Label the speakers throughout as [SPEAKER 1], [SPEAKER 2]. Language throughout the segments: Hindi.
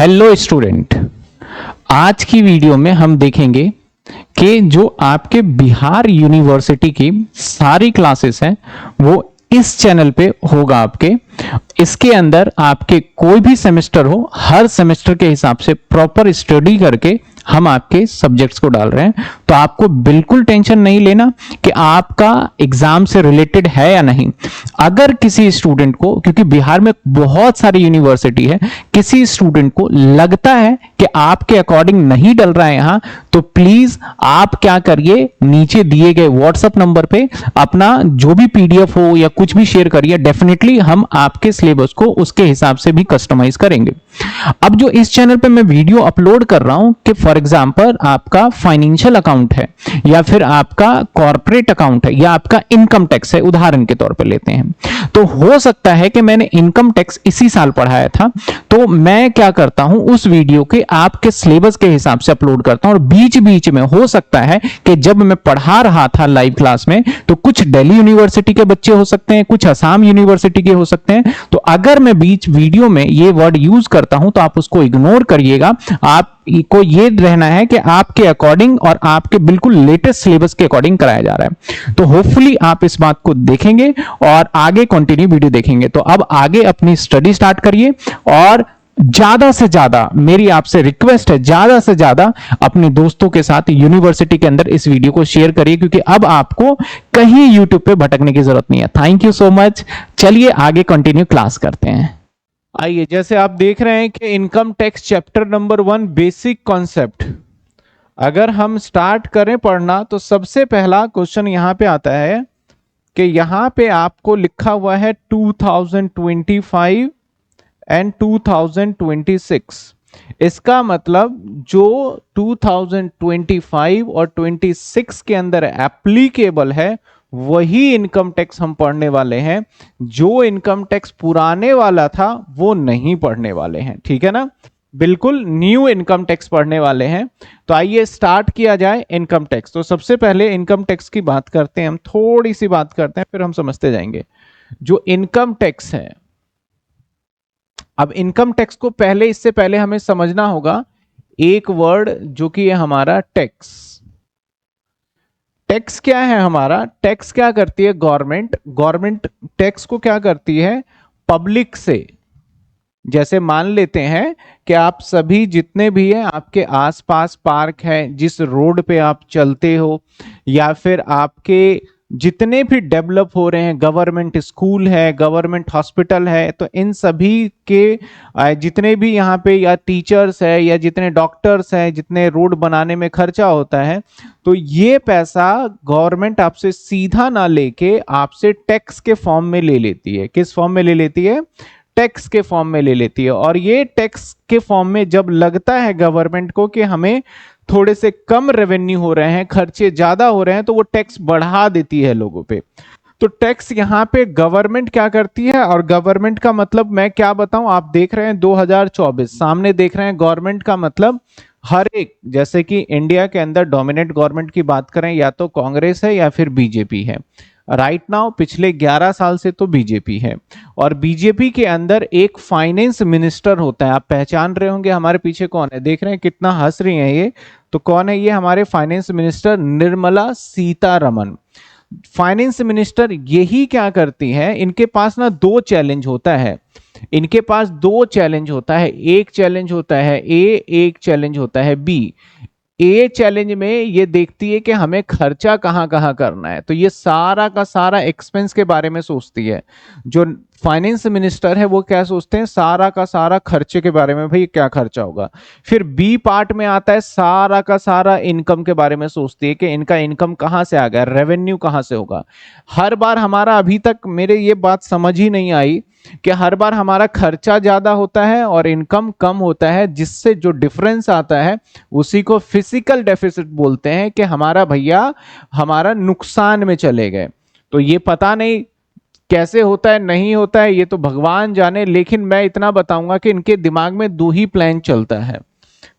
[SPEAKER 1] हेलो स्टूडेंट, आज की वीडियो में हम देखेंगे कि जो आपके बिहार यूनिवर्सिटी की सारी क्लासेस हैं वो इस चैनल पे होगा आपके। इसके अंदर आपके कोई भी सेमेस्टर हो, हर सेमेस्टर के हिसाब से प्रॉपर स्टडी करके हम आपके सब्जेक्ट्स को डाल रहे हैं। तो आपको बिल्कुल टेंशन नहीं लेना कि आपका एग्जाम से रिलेटेड है या नहीं। अगर किसी स्टूडेंट को, क्योंकि बिहार में बहुत सारी यूनिवर्सिटी है, किसी स्टूडेंट को लगता है कि आपके अकॉर्डिंग नहीं डल रहा है यहां, तो प्लीज आप क्या करिए, नीचे दिए गए व्हाट्सएप नंबर पे अपना जो भी पीडीएफ हो या कुछ भी शेयर करिए। डेफिनेटली हम आपके सिलेबस को उसके हिसाब से भी कस्टमाइज करेंगे। अब जो इस चैनल पे मैं वीडियो अपलोड कर रहा हूं कि फॉर एग्जांपल आपका फाइनेंशियल अकाउंट है या फिर आपका कॉर्पोरेट अकाउंट है या आपका इनकम टैक्स है, उदाहरण के तौर पे लेते हैं, तो हो सकता है कि मैंने इनकम टैक्स इसी साल पढ़ाया था, तो मैं क्या करता हूं, उस वीडियो के आपके सिलेबस के हिसाब से अपलोड करता हूं। और बीच बीच में हो सकता है कि जब मैं पढ़ा रहा था लाइव क्लास में, तो कुछ दिल्ली यूनिवर्सिटी के बच्चे हो सकते हैं, कुछ असम यूनिवर्सिटी के हो सकते हैं। तो अगर मैं बीच वीडियो में ये वर्ड यूज करता हूं तो आप उसको इग्नोर करिएगा। आपको ये रहना है कि आपके अकॉर्डिंग और आपके बिल्कुल लेटेस्ट सिलेबस के अकॉर्डिंग कराया जा रहा है। तो होपफुली आप इस बात को देखेंगे और आगे कंटिन्यू वीडियो देखेंगे। तो अब आगे अपनी स्टडी स्टार्ट करिए और ज्यादा से ज्यादा मेरी आपसे रिक्वेस्ट है, ज्यादा से ज्यादा अपने दोस्तों के साथ यूनिवर्सिटी के अंदर इस वीडियो को शेयर करिए, क्योंकि अब आपको कहीं यूट्यूब पे भटकने की जरूरत नहीं है। Thank you so much. चलिए आगे कंटिन्यू क्लास करते हैं। आइए, जैसे आप देख रहे हैं कि income tax chapter number 1 basic concept, अगर हम स्टार्ट करें पढ़ना तो सबसे पहला क्वेश्चन यहां पे आता है कि यहां पे आपको लिखा हुआ है 2025 एंड 2026। इसका मतलब जो 2025 और 26 के अंदर एप्लीकेबल है वही इनकम टैक्स हम पढ़ने वाले हैं। जो इनकम टैक्स पुराने वाला था वो नहीं पढ़ने वाले हैं, ठीक है ना। बिल्कुल न्यू इनकम टैक्स पढ़ने वाले हैं। तो आइए स्टार्ट किया जाए इनकम टैक्स। तो सबसे पहले इनकम टैक्स की बात करते हैं, हम थोड़ी सी बात करते हैं, फिर हम समझते जाएंगे। जो इनकम टैक्स है, अब इनकम टैक्स को पहले, इससे पहले हमें समझना होगा एक वर्ड जो कि है हमारा टैक्स। टैक्स क्या है हमारा? टैक्स क्या करती है गवर्नमेंट? गवर्नमेंट टैक्स को क्या करती है? पब्लिक से, जैसे मान लेते हैं कि आप सभी जितने भी हैं, आपके आसपास पार्क है, जिस रोड पे आप चलते हो, या फिर आपके जितने भी डेवलप हो रहे हैं, गवर्नमेंट स्कूल है, गवर्नमेंट हॉस्पिटल है, तो इन सभी के जितने भी यहाँ पे या टीचर्स है या जितने डॉक्टर्स हैं, जितने रोड बनाने में खर्चा होता है, तो ये पैसा गवर्नमेंट आपसे सीधा ना लेके आपसे टैक्स के फॉर्म में ले लेती है। किस फॉर्म में ले लेती है? टैक्स के फॉर्म में ले लेती है। और ये टैक्स के फॉर्म में जब लगता है गवर्नमेंट को कि हमें थोड़े से कम रेवेन्यू हो रहे हैं, खर्चे ज्यादा हो रहे हैं, तो वो टैक्स बढ़ा देती है लोगों पे। तो टैक्स यहाँ पे गवर्नमेंट क्या करती है, और गवर्नमेंट का मतलब मैं क्या बताऊं, आप देख रहे हैं 2024 सामने देख रहे हैं। गवर्नमेंट का मतलब हर एक, जैसे कि इंडिया के अंदर डोमिनेंट गवर्नमेंट की बात करें, या तो कांग्रेस है या फिर बीजेपी है। राइट नाउ पिछले 11 साल से तो बीजेपी है, और बीजेपी के अंदर एक फाइनेंस मिनिस्टर होता है। आप पहचान रहे होंगे हमारे पीछे कौन है, देख रहे हैं कितना हंस रही हैं ये, तो कौन है ये? हमारे finance minister Nirmala Sitharaman. Finance minister यही क्या करती है, इनके पास ना दो चैलेंज होता है। इनके पास दो चैलेंज होता है, एक चैलेंज होता है ए, एक चैलेंज होता है बी। ए चैलेंज में ये देखती है कि हमें खर्चा कहां कहां करना है, तो ये सारा का सारा एक्सपेंस के बारे में सोचती है। जो फाइनेंस मिनिस्टर है वो क्या सोचते हैं? सारा का सारा खर्चे के बारे में, भाई क्या खर्चा होगा। फिर बी पार्ट में आता है, सारा का सारा इनकम के बारे में सोचती है कि इनका इनकम कहां से आ गया, रेवेन्यू कहां से होगा। हर बार हमारा, अभी तक मेरे ये बात समझ ही नहीं आई कि हर बार हमारा खर्चा ज्यादा होता है और इनकम कम होता है, जिससे जो डिफरेंस आता है उसी को फिजिकल डेफिसिट बोलते हैं, कि हमारा भैया हमारा नुकसान में चले गए। तो ये पता नहीं कैसे होता है, नहीं होता है, ये तो भगवान जाने। लेकिन मैं इतना बताऊंगा कि इनके दिमाग में दो ही प्लान चलता है।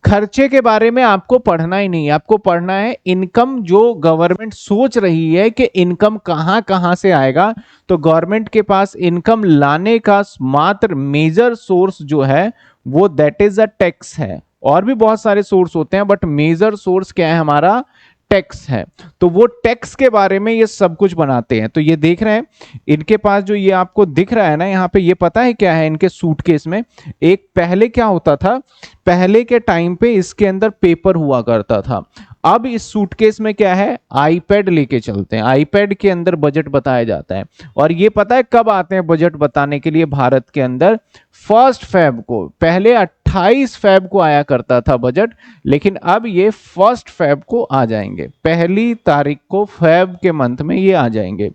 [SPEAKER 1] खर्चे के बारे में आपको पढ़ना ही नहीं, आपको पढ़ना है इनकम, जो गवर्नमेंट सोच रही है कि इनकम कहां कहां से आएगा। तो गवर्नमेंट के पास इनकम लाने का मात्र मेजर सोर्स जो है वो दैट इज अ टैक्स है। और भी बहुत सारे सोर्स होते हैं बट मेजर सोर्स क्या है हमारा, टैक्स है। तो वो टैक्स के बारे में ये सब कुछ बनाते हैं। तो ये देख रहे हैं इनके पास जो ये आपको दिख रहा है ना यहाँ पे, ये पता है क्या है इनके सूटकेस में। एक पहले क्या होता था, पहले के टाइम पे इसके अंदर पेपर हुआ करता था। अब इस सूटकेस में क्या है, आईपैड लेके चलते हैं। आईपैड के अंदर बजट बताया जाता है। और ये पता है कब आते हैं बजट बताने के लिए भारत के अंदर, 1 फरवरी को। पहले 28 फरवरी को आया करता था बजट, लेकिन अब ये 1 फरवरी को आ जाएंगे। पहली तारीख को फरवरी के मंथ में ये आ जाएंगे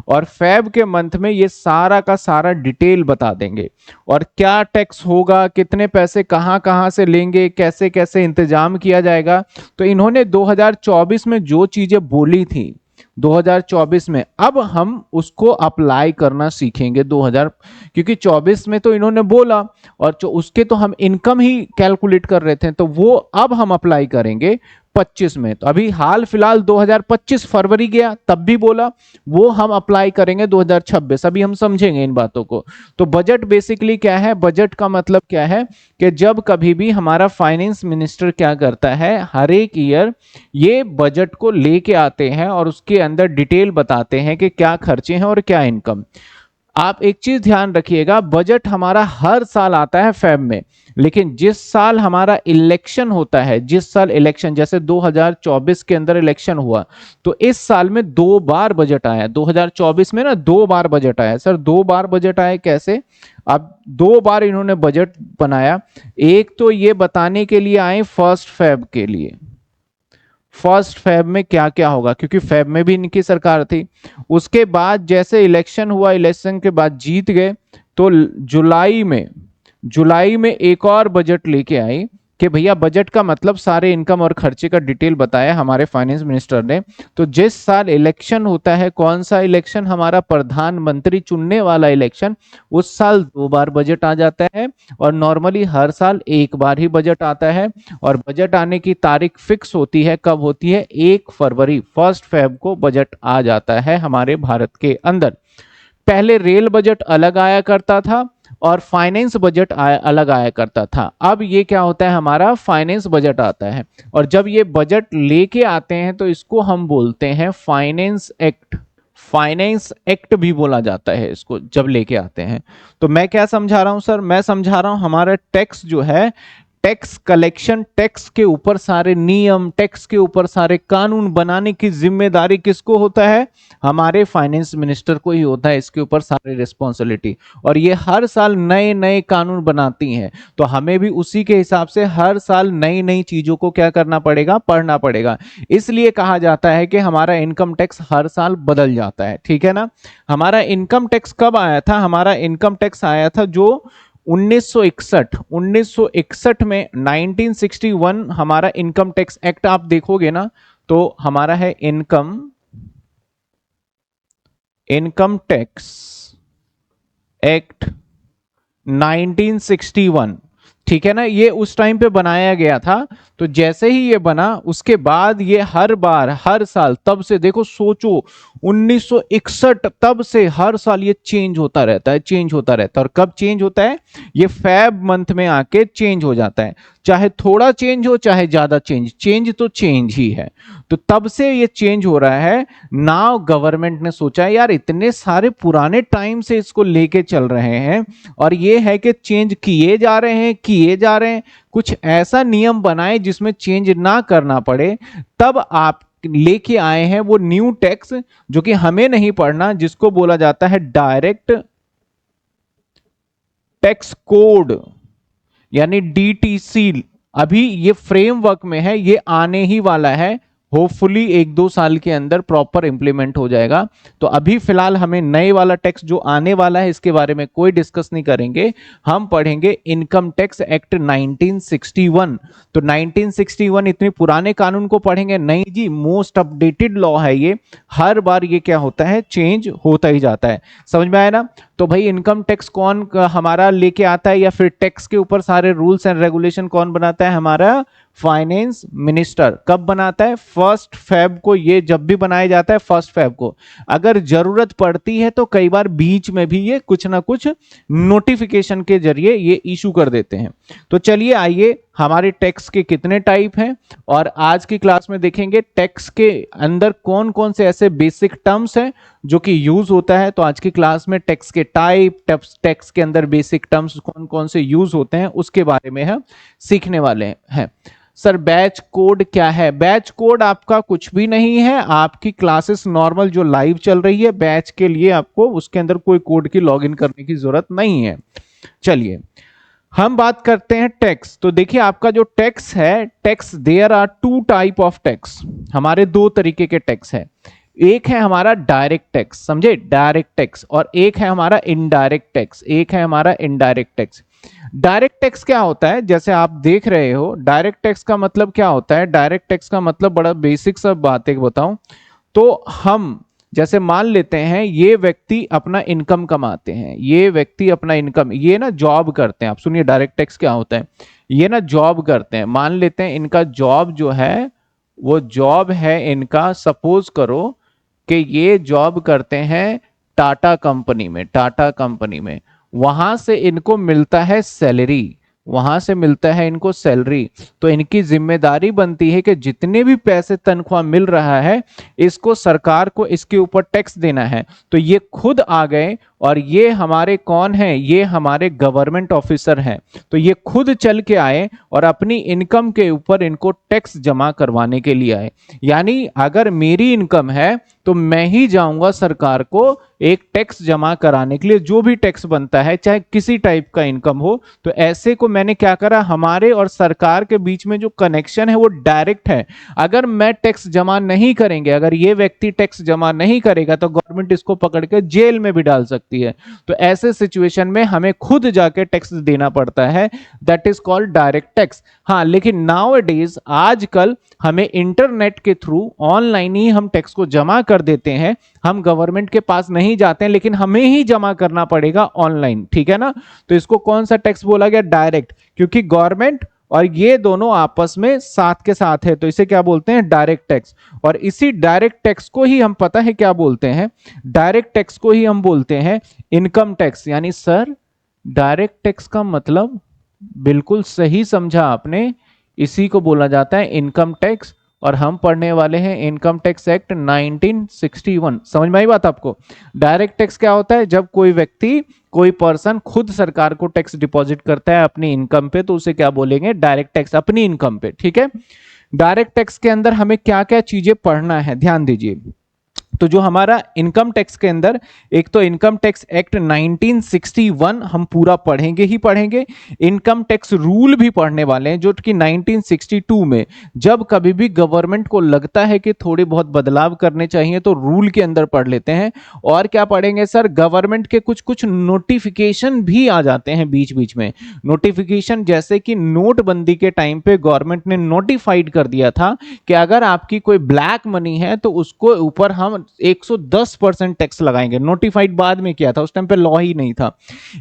[SPEAKER 1] और फरवरी के मंथ में ये सारा का सारा डिटेल बता देंगे। और क्या टैक्स होगा, कितने पैसे कहां कहां से लेंगे, कैसे कैसे इंतजाम किया जाएगा। तो इन्होंने 2024 में जो चीजें बोली थी 2024 में, अब हम उसको अप्लाई करना सीखेंगे 2000, क्योंकि 24 में तो इन्होंने बोला और जो उसके तो हम इनकम ही कैलकुलेट कर रहे थे, तो वो अब हम अप्लाई करेंगे 25 में। तो अभी हाल फिलहाल 2025 फरवरी गया तब भी बोला, वो हम अप्लाई करेंगे 2026। अभी हम समझेंगे इन बातों को। तो बजट बेसिकली क्या है, बजट का मतलब क्या है कि जब कभी भी हमारा फाइनेंस मिनिस्टर क्या करता है, हर एक ईयर ये बजट को लेके आते हैं और उसके अंदर डिटेल बताते हैं कि क्या खर्चे हैं और क्या इनकम। आप एक चीज ध्यान रखिएगा, बजट हमारा हर साल आता है फेब में, लेकिन जिस साल हमारा इलेक्शन होता है, जिस साल इलेक्शन, जैसे 2024 के अंदर इलेक्शन हुआ, तो इस साल में 2 बार बजट आया। 2024 में ना 2 बार बजट आया। सर 2 बार बजट आया कैसे? अब 2 बार इन्होंने बजट बनाया। एक तो ये बताने के लिए आए 1 फरवरी के लिए, 1 फरवरी में क्या क्या होगा, क्योंकि फरवरी में भी इनकी सरकार थी। उसके बाद जैसे इलेक्शन हुआ, इलेक्शन के बाद जीत गए, तो जुलाई में एक और बजट लेके आई कि भैया बजट का मतलब सारे इनकम और खर्चे का डिटेल बताया हमारे फाइनेंस मिनिस्टर ने। तो जिस साल इलेक्शन होता है, कौन सा इलेक्शन, हमारा प्रधानमंत्री चुनने वाला इलेक्शन, उस साल 2 बार बजट आ जाता है। और नॉर्मली हर साल 1 बार ही बजट आता है। और बजट आने की तारीख फिक्स होती है, कब होती है, 1 फरवरी, 1 फरवरी को बजट आ जाता है हमारे भारत के अंदर। पहले रेल बजट अलग आया करता था और फाइनेंस बजट अलग आया करता था। अब ये क्या होता है, हमारा फाइनेंस बजट आता है। और जब ये बजट लेके आते हैं तो इसको हम बोलते हैं फाइनेंस एक्ट। फाइनेंस एक्ट भी बोला जाता है इसको, जब लेके आते हैं। तो मैं क्या समझा रहा हूं सर, मैं समझा रहा हूं हमारा टैक्स जो है, टैक्स कलेक्शन, टैक्स के ऊपर सारे नियम, टैक्स के ऊपर सारे कानून बनाने की जिम्मेदारी किसको होता है, हमारे फाइनेंस मिनिस्टर को ही होता है। इसके ऊपर सारी रिस्पॉन्सिबिलिटी। और ये हर साल नए नए कानून बनाती हैं, तो हमें भी उसी के हिसाब से हर साल नई नई चीजों को क्या करना पड़ेगा, पढ़ना पड़ेगा। इसलिए कहा जाता है कि हमारा इनकम टैक्स हर साल बदल जाता है, ठीक है ना। हमारा इनकम टैक्स कब आया था, हमारा इनकम टैक्स आया था जो 1961 में, 1961 हमारा इनकम टैक्स एक्ट आप देखोगे ना, तो हमारा है इनकम टैक्स एक्ट 1961, ठीक है ना। ये उस टाइम पे बनाया गया था। तो जैसे ही ये बना, उसके बाद ये हर बार, हर साल, तब से देखो, सोचो 1961, तब से हर साल ये चेंज होता रहता है, चेंज होता रहता है। और कब चेंज होता है, ये फेब मंथ में आके चेंज हो जाता है। चाहे थोड़ा चेंज हो, चाहे ज्यादा चेंज तो चेंज ही है। तो तब से ये चेंज हो रहा है। नाउ गवर्नमेंट ने सोचा यार इतने सारे पुराने टाइम से इसको लेके चल रहे हैं और ये है कि चेंज किए जा रहे हैं, कुछ ऐसा नियम बनाए जिसमें चेंज ना करना पड़े। तब आप लेके आए हैं वो न्यू टैक्स, जो कि हमें नहीं पढ़ना, जिसको बोला जाता है डायरेक्ट टैक्स कोड, यानी डीटीसी। अभी ये फ्रेमवर्क में है, ये आने ही वाला है। होपफुली 1-2 साल के अंदर प्रॉपर इंप्लीमेंट हो जाएगा। तो अभी फिलहाल हमें नए वाला टैक्स जो आने वाला है इसके बारे में कोई डिस्कस नहीं करेंगे। हम पढ़ेंगे इनकम टैक्स एक्ट 1961। तो 1961 इतने पुराने कानून को पढ़ेंगे नहीं जी, मोस्ट अपडेटेड लॉ है ये। हर बार ये क्या होता है, चेंज होता ही जाता है। समझ में आया ना। तो भाई इनकम टैक्स कौन हमारा लेके आता है, या फिर टैक्स के ऊपर सारे रूल्स एंड रेगुलेशन कौन बनाता है? हमारा फाइनेंस मिनिस्टर। कब बनाता है? 1 फरवरी को। ये जब भी बनाया जाता है 1 फरवरी को। अगर जरूरत पड़ती है तो कई बार बीच में भी ये कुछ ना कुछ नोटिफिकेशन के जरिए ये इशू कर देते हैं। तो चलिए आइए, हमारे टैक्स के कितने टाइप हैं और आज की क्लास में देखेंगे टैक्स के अंदर कौन कौन से ऐसे बेसिक टर्म्स हैं जो कि यूज होता है। तो आज की क्लास में टैक्स के टाइप, टैक्स के अंदर बेसिक टर्म्स कौन कौन से यूज होते हैं उसके बारे में हम सीखने वाले हैं। सर बैच कोड क्या है? बैच कोड आपका कुछ भी नहीं है, आपकी क्लासेस नॉर्मल जो लाइव चल रही है बैच के लिए आपको उसके अंदर कोई कोड की लॉगिन करने की जरूरत नहीं है। चलिए हम बात करते हैं टैक्स। तो देखिए आपका जो टैक्स है, tax there are 2 type of tax. हमारे 2 तरीके के टैक्स है। एक है हमारा डायरेक्ट टैक्स, समझे, डायरेक्ट टैक्स, और एक है हमारा इनडायरेक्ट टैक्स, एक है हमारा इनडायरेक्ट टैक्स। डायरेक्ट टैक्स क्या होता है? जैसे आप देख रहे हो, डायरेक्ट टैक्स का मतलब क्या होता है? डायरेक्ट टैक्स का मतलब बड़ा बेसिक सब बातें बताऊं तो हम जैसे मान लेते हैं ये व्यक्ति अपना इनकम कमाते हैं, ये व्यक्ति अपना इनकम, ये ना जॉब करते हैं। आप सुनिए डायरेक्ट टैक्स क्या होता है। ये ना जॉब करते हैं, मान लेते हैं इनका जॉब जो है वो जॉब है इनका, सपोज करो कि ये जॉब करते हैं टाटा कंपनी में, टाटा कंपनी में। वहां से इनको मिलता है सैलरी, वहां से मिलता है इनको सैलरी। तो इनकी जिम्मेदारी बनती है कि जितने भी पैसे तनख्वाह मिल रहा है इसको सरकार को इसके ऊपर टैक्स देना है। तो ये खुद आ गए और ये हमारे कौन है? ये हमारे गवर्नमेंट ऑफिसर हैं। तो ये खुद चल के आए और अपनी इनकम के ऊपर इनको टैक्स जमा करवाने के लिए आए। यानी अगर मेरी इनकम है तो मैं ही जाऊंगा सरकार को एक टैक्स जमा कराने के लिए, जो भी टैक्स बनता है चाहे किसी टाइप का इनकम हो। तो ऐसे को मैंने क्या करा, हमारे और सरकार के बीच में जो कनेक्शन है वो डायरेक्ट है। अगर मैं टैक्स जमा नहीं करेंगे, अगर ये व्यक्ति टैक्स जमा नहीं करेगा तो गवर्नमेंट इसको पकड़ के जेल में भी डाल सकती है। तो ऐसे सिचुएशन में हमें खुद जाके टैक्स देना पड़ता है, that is called direct tax. हाँ, लेकिन नाउ डेज आजकल हमें इंटरनेट के थ्रू ऑनलाइन ही हम टैक्स को जमा कर देते हैं। हम गवर्नमेंट के पास नहीं जाते हैं, लेकिन हमें ही जमा करना पड़ेगा ऑनलाइन, ठीक है ना। तो इसको कौन सा टैक्स बोला गया? डायरेक्ट, क्योंकि गवर्नमेंट और ये दोनों आपस में साथ के साथ है, तो इसे क्या बोलते हैं? Direct tax. और इसी डायरेक्ट टैक्स को ही हम, पता है क्या बोलते हैं? डायरेक्ट टैक्स को ही हम बोलते हैं इनकम टैक्स। यानी सर डायरेक्ट टैक्स का मतलब बिल्कुल सही समझा आपने, इसी को बोला जाता है इनकम टैक्स। और हम पढ़ने वाले हैं इनकम टैक्स एक्ट 1961। समझ में आई बात आपको? डायरेक्ट टैक्स क्या होता है? जब कोई व्यक्ति, कोई पर्सन खुद सरकार को टैक्स डिपॉजिट करता है अपनी इनकम पे, तो उसे क्या बोलेंगे? डायरेक्ट टैक्स, अपनी इनकम पे, ठीक है। डायरेक्ट टैक्स के अंदर हमें क्या क्या चीजें पढ़ना है, ध्यान दीजिए। तो जो हमारा इनकम टैक्स के अंदर, एक तो इनकम टैक्स एक्ट 1961 हम पूरा पढ़ेंगे ही पढ़ेंगे। इनकम टैक्स रूल भी पढ़ने वाले हैं, जो कि 1962 में जब कभी भी गवर्नमेंट को लगता है कि थोड़े बहुत बदलाव करने चाहिए तो रूल के अंदर पढ़ लेते हैं। और क्या पढ़ेंगे सर? गवर्नमेंट के कुछ कुछ नोटिफिकेशन भी आ जाते हैं बीच बीच में। नोटिफिकेशन जैसे कि नोटबंदी के टाइम पे गवर्नमेंट ने नोटिफाइड कर दिया था कि अगर आपकी कोई ब्लैक मनी है तो उसको ऊपर हम 110% टैक्स लगाएंगे। नोटिफाइड बाद में किया था, उस टाइम पे लॉ ही नहीं था।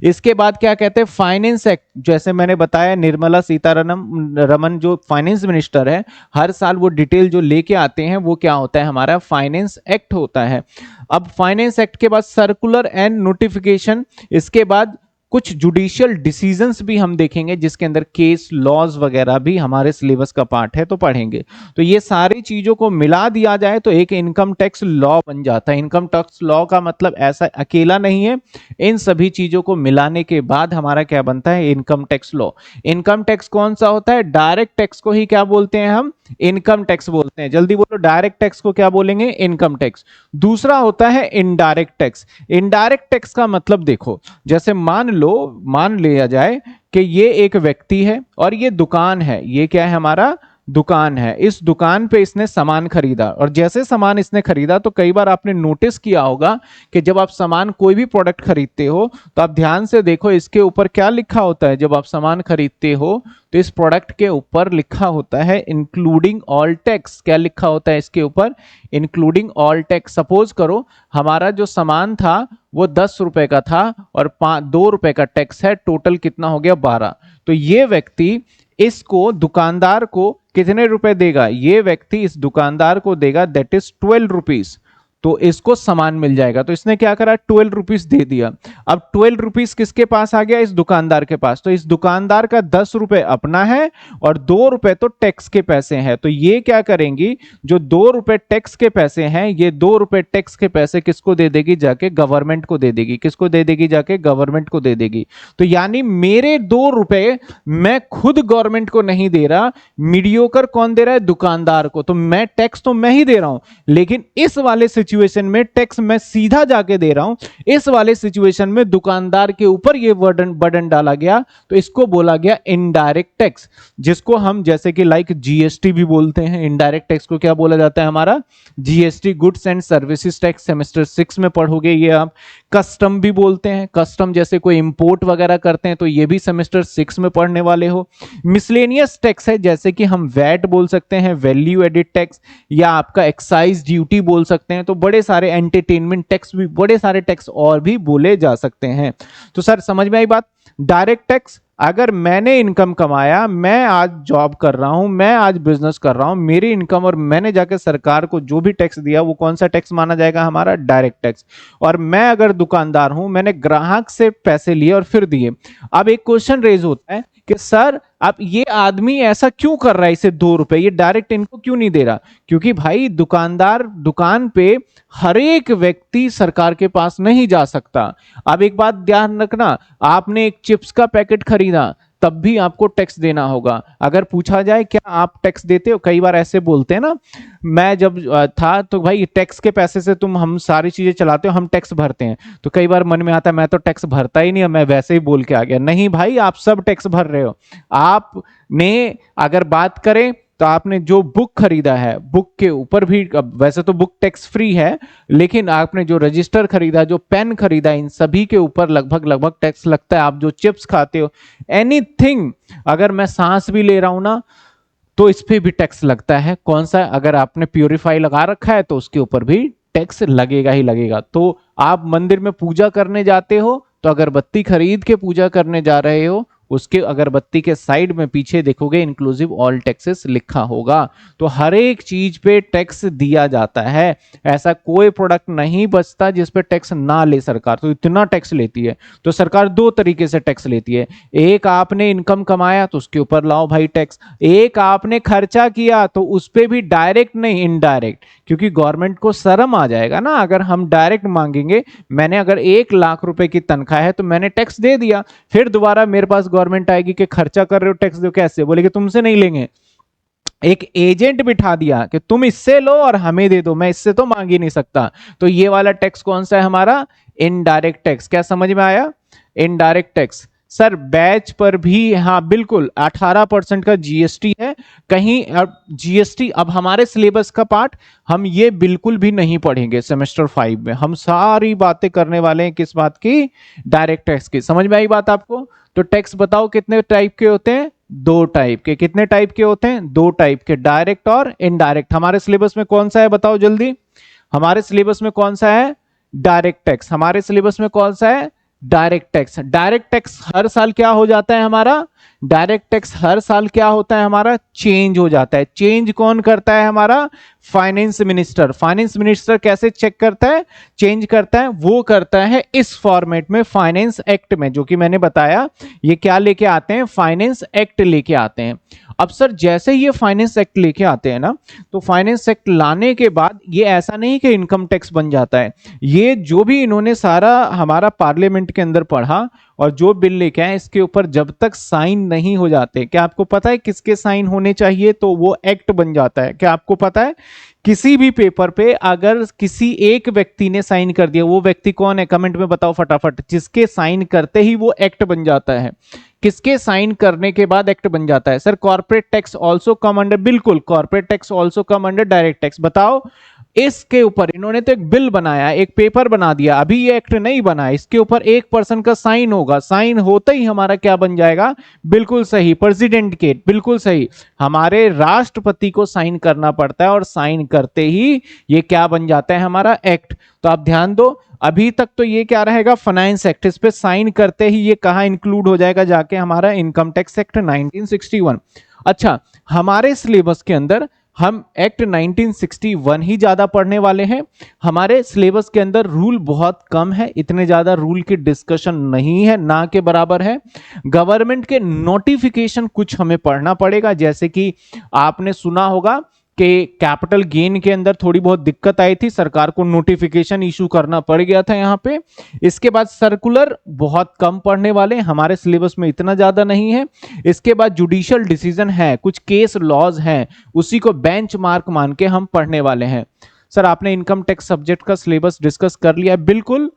[SPEAKER 1] इसके बाद क्या कहते हैं? Finance act. जैसे मैंने बताया निर्मला सीतारमन जो फाइनेंस मिनिस्टर है, हर साल वो डिटेल जो लेके आते हैं वो क्या होता है? हमारा फाइनेंस एक्ट होता है। अब फाइनेंस एक्ट के बाद सर्कुलर एंड नोटिफिकेशन, इसके बाद कुछ जुडिशियल डिसीजंस भी हम देखेंगे जिसके अंदर केस लॉज वगैरह भी हमारे सिलेबस का पार्ट है, तो पढ़ेंगे। तो ये सारी चीजों को मिला दिया जाए तो एक इनकम टैक्स लॉ बन जाता है। इनकम टैक्स लॉ का मतलब ऐसा अकेला नहीं है, इन सभी चीजों को मिलाने के बाद हमारा क्या बनता है? Income tax law. Income tax कौन सा होता है? डायरेक्ट टैक्स को ही क्या बोलते हैं हम? इनकम टैक्स बोलते हैं। जल्दी बोलो, डायरेक्ट टैक्स को क्या बोलेंगे? Income tax. दूसरा होता है इनडायरेक्ट टैक्स। इनडायरेक्ट टैक्स का मतलब देखो, जैसे मान लिया जाए कि ये एक व्यक्ति है और ये दुकान है। ये क्या है? हमारा दुकान है, इस दुकान पे इसने सामान खरीदा, और जैसे सामान इसने खरीदा तो कई बार आपने नोटिस किया होगा कि जब आप सामान कोई भी प्रोडक्ट खरीदते हो तो आप ध्यान से देखो इसके ऊपर क्या लिखा होता है। जब आप सामान खरीदते हो तो इस प्रोडक्ट के ऊपर लिखा होता है इंक्लूडिंग ऑल टैक्स। क्या लिखा होता है इसके ऊपर? Including all tax. सपोज करो हमारा जो सामान था वो 10 रुपए का था और 2 रुपए का टैक्स है, टोटल कितना हो गया? 12। तो ये व्यक्ति इसको दुकानदार को कितने रुपए देगा? ये व्यक्ति इस दुकानदार को देगा दैट इज 12 रुपीज। तो इसको सामान मिल जाएगा। तो इसने क्या करा? 12 रुपीज दे दिया। अब 12 रुपीज किसके पास आ गया? इस दुकानदार के पास। तो इस दुकानदार का 10 रुपए अपना है और 2 रुपए तो टैक्स के पैसे हैं। तो ये क्या करेंगी? जो 2 रुपए टैक्स के पैसे हैं, ये 2 रुपए टैक्स के पैसे किसको दे देगी? जाके गवर्नमेंट को दे देगी। किसको दे देगी? जाके गवर्नमेंट को दे देगी। तो यानी मेरे 2 रुपए मैं खुद गवर्नमेंट को नहीं दे रहा, मीडियोकर कौन दे रहा है? दुकानदार को। तो मैं टैक्स तो मैं ही दे रहा हूं, लेकिन इस वाले सिचुएशन में टैक्स मैं सीधा जाके दे रहा हूं। इस वाले सिचुएशन में दुकानदार के ऊपर ये बर्डन डाला गया, तो इसको बोला गया इनडायरेक्ट टैक्स, जिसको हम जैसे कि लाइक जीएसटी भी बोलते हैं। इनडायरेक्ट टैक्स को क्या बोला जाता है? हमारा GST, goods and services tax, semester 6 में पढ़ोगे ये आप। कस्टम भी बोलते हैं, कस्टम जैसे कोई इंपोर्ट वगैरह करते हैं तो ये भी सेमेस्टर 6 में पढ़ने वाले हो। मिसलेनियस टैक्स है, जैसे कि हम वैट बोल सकते हैं, वैल्यू एडिड टैक्स, या आपका एक्साइज ड्यूटी बोल सकते हैं। तो बड़े सारे एंटरटेनमेंट टैक्स भी, बड़े सारे टैक्स और भी बोले जा सकते हैं। तो सर समझ में आई बात? डायरेक्ट टैक्स, अगर मैंने इनकम कमाया, मैं आज जॉब कर रहा हूं, मैं आज बिजनेस कर रहा हूं, मेरी इनकम और मैंने जाकर सरकार को जो भी टैक्स दिया वो कौन सा टैक्स माना जाएगा? हमारा डायरेक्ट टैक्स। और मैं अगर दुकानदार हूं, मैंने ग्राहक से पैसे लिए और फिर दिए। अब एक क्वेश्चन रेज होता है कि सर अब ये आदमी ऐसा क्यों कर रहा है? इसे 2 रुपए ये डायरेक्ट इनको क्यों नहीं दे रहा? क्योंकि भाई दुकानदार दुकान पे हर एक व्यक्ति सरकार के पास नहीं जा सकता। अब एक बात ध्यान रखना, आपने एक चिप्स का पैकेट खरीदा तब भी आपको टैक्स देना होगा। अगर पूछा जाए क्या आप टैक्स देते हो? कई बार ऐसे बोलते हैं ना, मैं जब था तो भाई टैक्स के पैसे से तुम हम सारी चीजें चलाते हो, हम टैक्स भरते हैं। तो कई बार मन में आता है मैं तो टैक्स भरता ही नहीं, मैं वैसे ही बोल के आ गया। नहीं भाई, आप सब टैक्स भर रहे हो। आपने अगर बात करें तो आपने जो बुक खरीदा है, बुक के ऊपर भी, वैसे तो बुक टैक्स फ्री है, लेकिन आपने जो रजिस्टर खरीदा, जो पेन खरीदा, इन सभी के ऊपर लगभग टैक्स लगता है। आप जो चिप्स खाते हो, एनीथिंग, अगर मैं सांस भी ले रहा हूं ना तो इस पे भी टैक्स लगता है। कौन सा? अगर आपने प्यूरिफाई लगा रखा है तो उसके ऊपर भी टैक्स लगेगा ही लगेगा। तो आप मंदिर में पूजा करने जाते हो तो अगरबत्ती खरीद के पूजा करने जा रहे हो, उसके अगरबत्ती के साइड में पीछे देखोगे इंक्लूसिव ऑल टैक्सेस लिखा होगा। तो हर एक चीज पे टैक्स दिया जाता है। ऐसा कोई प्रोडक्ट नहीं बचता जिस पे टैक्स ना ले सरकार। तो इतना टैक्स लेती है। तो सरकार 2 तरीके से टैक्स लेती है। एक, आपने इनकम कमाया तो उसके ऊपर लाओ भाई टैक्स। एक, आपने खर्चा किया तो उस पे भी डायरेक्ट नहीं, इनडायरेक्ट, क्योंकि गवर्नमेंट को शर्म आ जाएगा ना अगर हम डायरेक्ट मांगेंगे। मैंने अगर 1 लाख रुपए की तनख्वाह है तो मैंने टैक्स दे दिया, फिर दोबारा मेरे पास गवर्नमेंट आएगी कि खर्चा कर रहे हो टैक्स दो, कैसे? बोलेगी तुमसे नहीं लेंगे। एक एजेंट बिठा दिया कि तुम इससे लो और हमें दे दो, मैं इससे तो मांग ही नहीं सकता। तो ये वाला टैक्स कौन सा है? हमारा इनडायरेक्ट टैक्स। क्या समझ में आया? Indirect tax. सर बैच पर भी, हाँ बिल्कुल, 18% का जीएसटी है। कहीं अब जीएसटी, अब हमारे सिलेबस का पार्ट हम ये बिल्कुल भी नहीं पढ़ेंगे सेमेस्टर 5 में। हम सारी बातें करने वाले हैं किस बात की? डायरेक्ट टैक्स की। समझ में आई बात आपको? तो टैक्स बताओ कितने टाइप के होते हैं? 2 टाइप के। कितने टाइप के होते हैं? 2 टाइप के, डायरेक्ट और इनडायरेक्ट। हमारे सिलेबस में कौन सा है बताओ जल्दी? हमारे सिलेबस में कौन सा है? Direct tax. हमारे सिलेबस में कौन सा है? Direct tax. डायरेक्ट टैक्स हर साल क्या हो जाता है हमारा? डायरेक्ट टैक्स हर साल क्या होता है हमारा? चेंज हो जाता है। चेंज कौन करता है? हमारा फाइनेंस मिनिस्टर। फाइनेंस मिनिस्टर कैसे चेक करता है, चेंज करता है? वो करता है इस फॉर्मेट में, फाइनेंस एक्ट में, जो कि मैंने बताया। ये क्या लेके आते हैं? फाइनेंस एक्ट लेके आते हैं। अब सर जैसे ये फाइनेंस एक्ट लेके आते हैं ना, तो फाइनेंस एक्ट लाने के बाद ये ऐसा नहीं कि इनकम टैक्स बन जाता है। ये जो भी इन्होंने सारा हमारा पार्लियामेंट के अंदर पढ़ा और जो बिल लेके आए इसके ऊपर जब तक साइन नहीं हो जाते, क्या आपको पता है किसके साइन होने चाहिए तो वो एक्ट बन जाता है? क्या आपको पता है किसी भी पेपर पे अगर किसी एक व्यक्ति ने साइन कर दिया, वो व्यक्ति कौन है? कमेंट में बताओ फटाफट। जिसके साइन करते ही वो एक्ट बन जाता है। किसके साइन करने के बाद एक्ट बन जाता है? Sir corporate tax also come under, बिल्कुल corporate tax also come under direct tax. बताओ इसके ऊपर इन्होंने तो एक बिल बनाया, एक पेपर बना दिया, अभी ये एक्ट नहीं बना, इसके ऊपर एक पर्सन का साइन होगा, साइन होते ही हमारा क्या बन जाएगा? बिल्कुल सही, प्रेसिडेंट के, बिल्कुल सही, हमारे राष्ट्रपति को साइन करना पड़ता है और साइन करते ही ये क्या बन जाता है? हमारा एक्ट। तो आप ध्यान दो, अभी तक तो ये क्या रहेगा? फाइनेंस एक्ट, इस पे साइन करते ही ये कहां इंक्लूड हो जाएगा? जाके हमारा इनकम टैक्स एक्ट 1961। अच्छा, हमारे सिलेबस के अंदर हम एक्ट 1961 ही ज्यादा पढ़ने वाले हैं। हमारे सिलेबस के अंदर रूल बहुत कम है, इतने ज्यादा रूल की डिस्कशन नहीं है, ना के बराबर है। गवर्नमेंट के नोटिफिकेशन कुछ हमें पढ़ना पड़ेगा, जैसे कि आपने सुना होगा कि कैपिटल गेन के अंदर थोड़ी बहुत दिक्कत आई थी, सरकार को नोटिफिकेशन इशू करना पड़ गया था यहाँ पे। इसके बाद सर्कुलर बहुत कम पढ़ने वाले, हमारे सिलेबस में इतना ज्यादा नहीं है। इसके बाद जुडिशियल डिसीजन है, कुछ केस लॉज हैं, उसी को बेंचमार्क मान के हम पढ़ने वाले हैं। सर आपने इनकम टैक्स सब्जेक्ट का सिलेबस डिस्कस कर लिया है? बिल्कुल।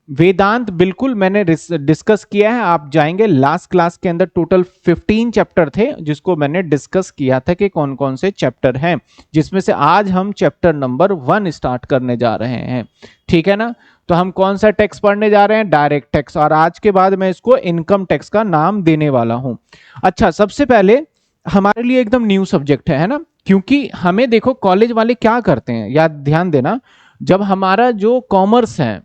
[SPEAKER 1] वेदांत बिल्कुल मैंने डिस्कस किया है। आप जाएंगे लास्ट क्लास के अंदर टोटल 15 चैप्टर थे जिसको मैंने डिस्कस किया था कि कौन कौन से चैप्टर हैं, जिसमें से आज हम चैप्टर नंबर 1 स्टार्ट करने जा रहे हैं। ठीक है ना? तो हम कौन सा टैक्स पढ़ने जा रहे हैं? Direct tax. और आज के बाद मैं इसको इनकम टैक्स का नाम देने वाला हूं। अच्छा, सबसे पहले हमारे लिए एकदम न्यू सब्जेक्ट है ना, क्योंकि हमें देखो कॉलेज वाले क्या करते हैं, याद ध्यान देना, जब हमारा जो कॉमर्स है,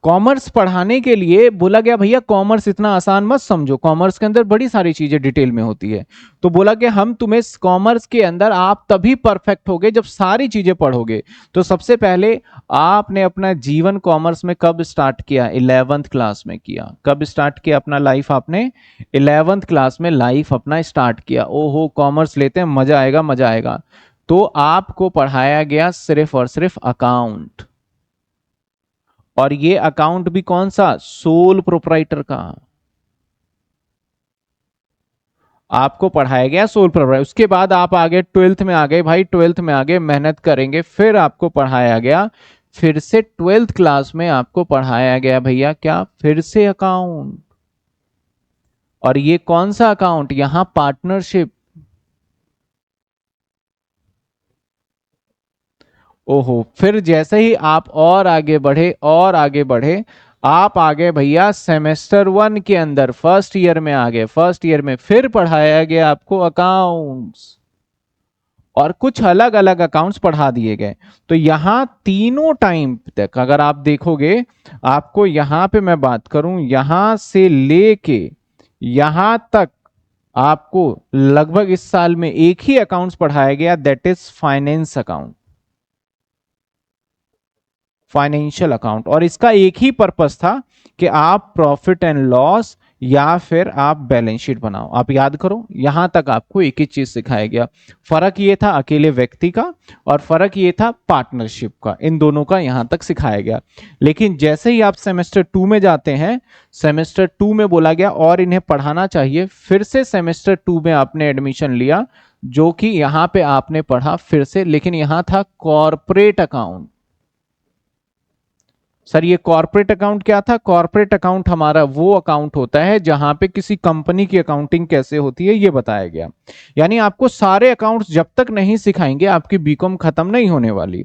[SPEAKER 1] कॉमर्स पढ़ाने के लिए बोला गया भैया कॉमर्स इतना आसान मत समझो, कॉमर्स के अंदर बड़ी सारी चीजें डिटेल में होती है। तो बोला कि हम तुम्हें कॉमर्स के अंदर आप तभी परफेक्ट होगे जब सारी चीजें पढ़ोगे। तो सबसे पहले आपने अपना जीवन कॉमर्स में कब स्टार्ट किया? 11th क्लास में किया। कब स्टार्ट किया अपना लाइफ? आपने 11th क्लास में लाइफ अपना स्टार्ट किया। ओहो कॉमर्स लेते हैं, मजा आएगा मजा आएगा। तो आपको पढ़ाया गया सिर्फ और सिर्फ अकाउंट, और ये अकाउंट भी कौन सा? सोल प्रोप्राइटर का। आपको पढ़ाया गया सोल प्रोप्राइटर। उसके बाद आप आगे 12th में आ गए भाई, 12th में आगे मेहनत करेंगे, फिर आपको पढ़ाया गया, फिर से 12th क्लास में आपको पढ़ाया गया भैया क्या? फिर से अकाउंट। और ये कौन सा अकाउंट? यहां पार्टनरशिप। ओहो, फिर जैसे ही आप और आगे बढ़े और आगे बढ़े, आप आगे भैया सेमेस्टर 1 के अंदर फर्स्ट ईयर में आ गए। फर्स्ट ईयर में फिर पढ़ाया गया आपको अकाउंट्स, और कुछ अलग अलग अकाउंट्स पढ़ा दिए गए। तो यहां तीनों टाइम तक अगर आप देखोगे, आपको यहां पे मैं बात करूं, यहां से लेके यहां तक आपको लगभग इस साल में एक ही अकाउंट्स पढ़ाया गया, that is finance account, financial account. और इसका एक ही पर्पस था कि आप प्रॉफिट एंड लॉस या फिर आप बैलेंस शीट बनाओ। आप याद करो, यहां तक आपको एक ही चीज सिखाया गया। फर्क ये था अकेले व्यक्ति का, और फर्क ये था पार्टनरशिप का, इन दोनों का यहां तक सिखाया गया। लेकिन जैसे ही आप सेमेस्टर 2 में जाते हैं, सेमेस्टर 2 में बोला गया और इन्हें पढ़ाना चाहिए। फिर से सेमेस्टर 2 में आपने एडमिशन लिया, जो कि यहां पे आपने पढ़ा फिर से, लेकिन यहां था कॉर्पोरेट अकाउंट। सर ये कॉर्पोरेट अकाउंट क्या था? कॉर्पोरेट अकाउंट हमारा वो अकाउंट होता है जहां पे किसी कंपनी की अकाउंटिंग कैसे होती है ये बताया गया। यानी आपको सारे अकाउंट्स जब तक नहीं सिखाएंगे आपकी बीकॉम खत्म नहीं होने वाली।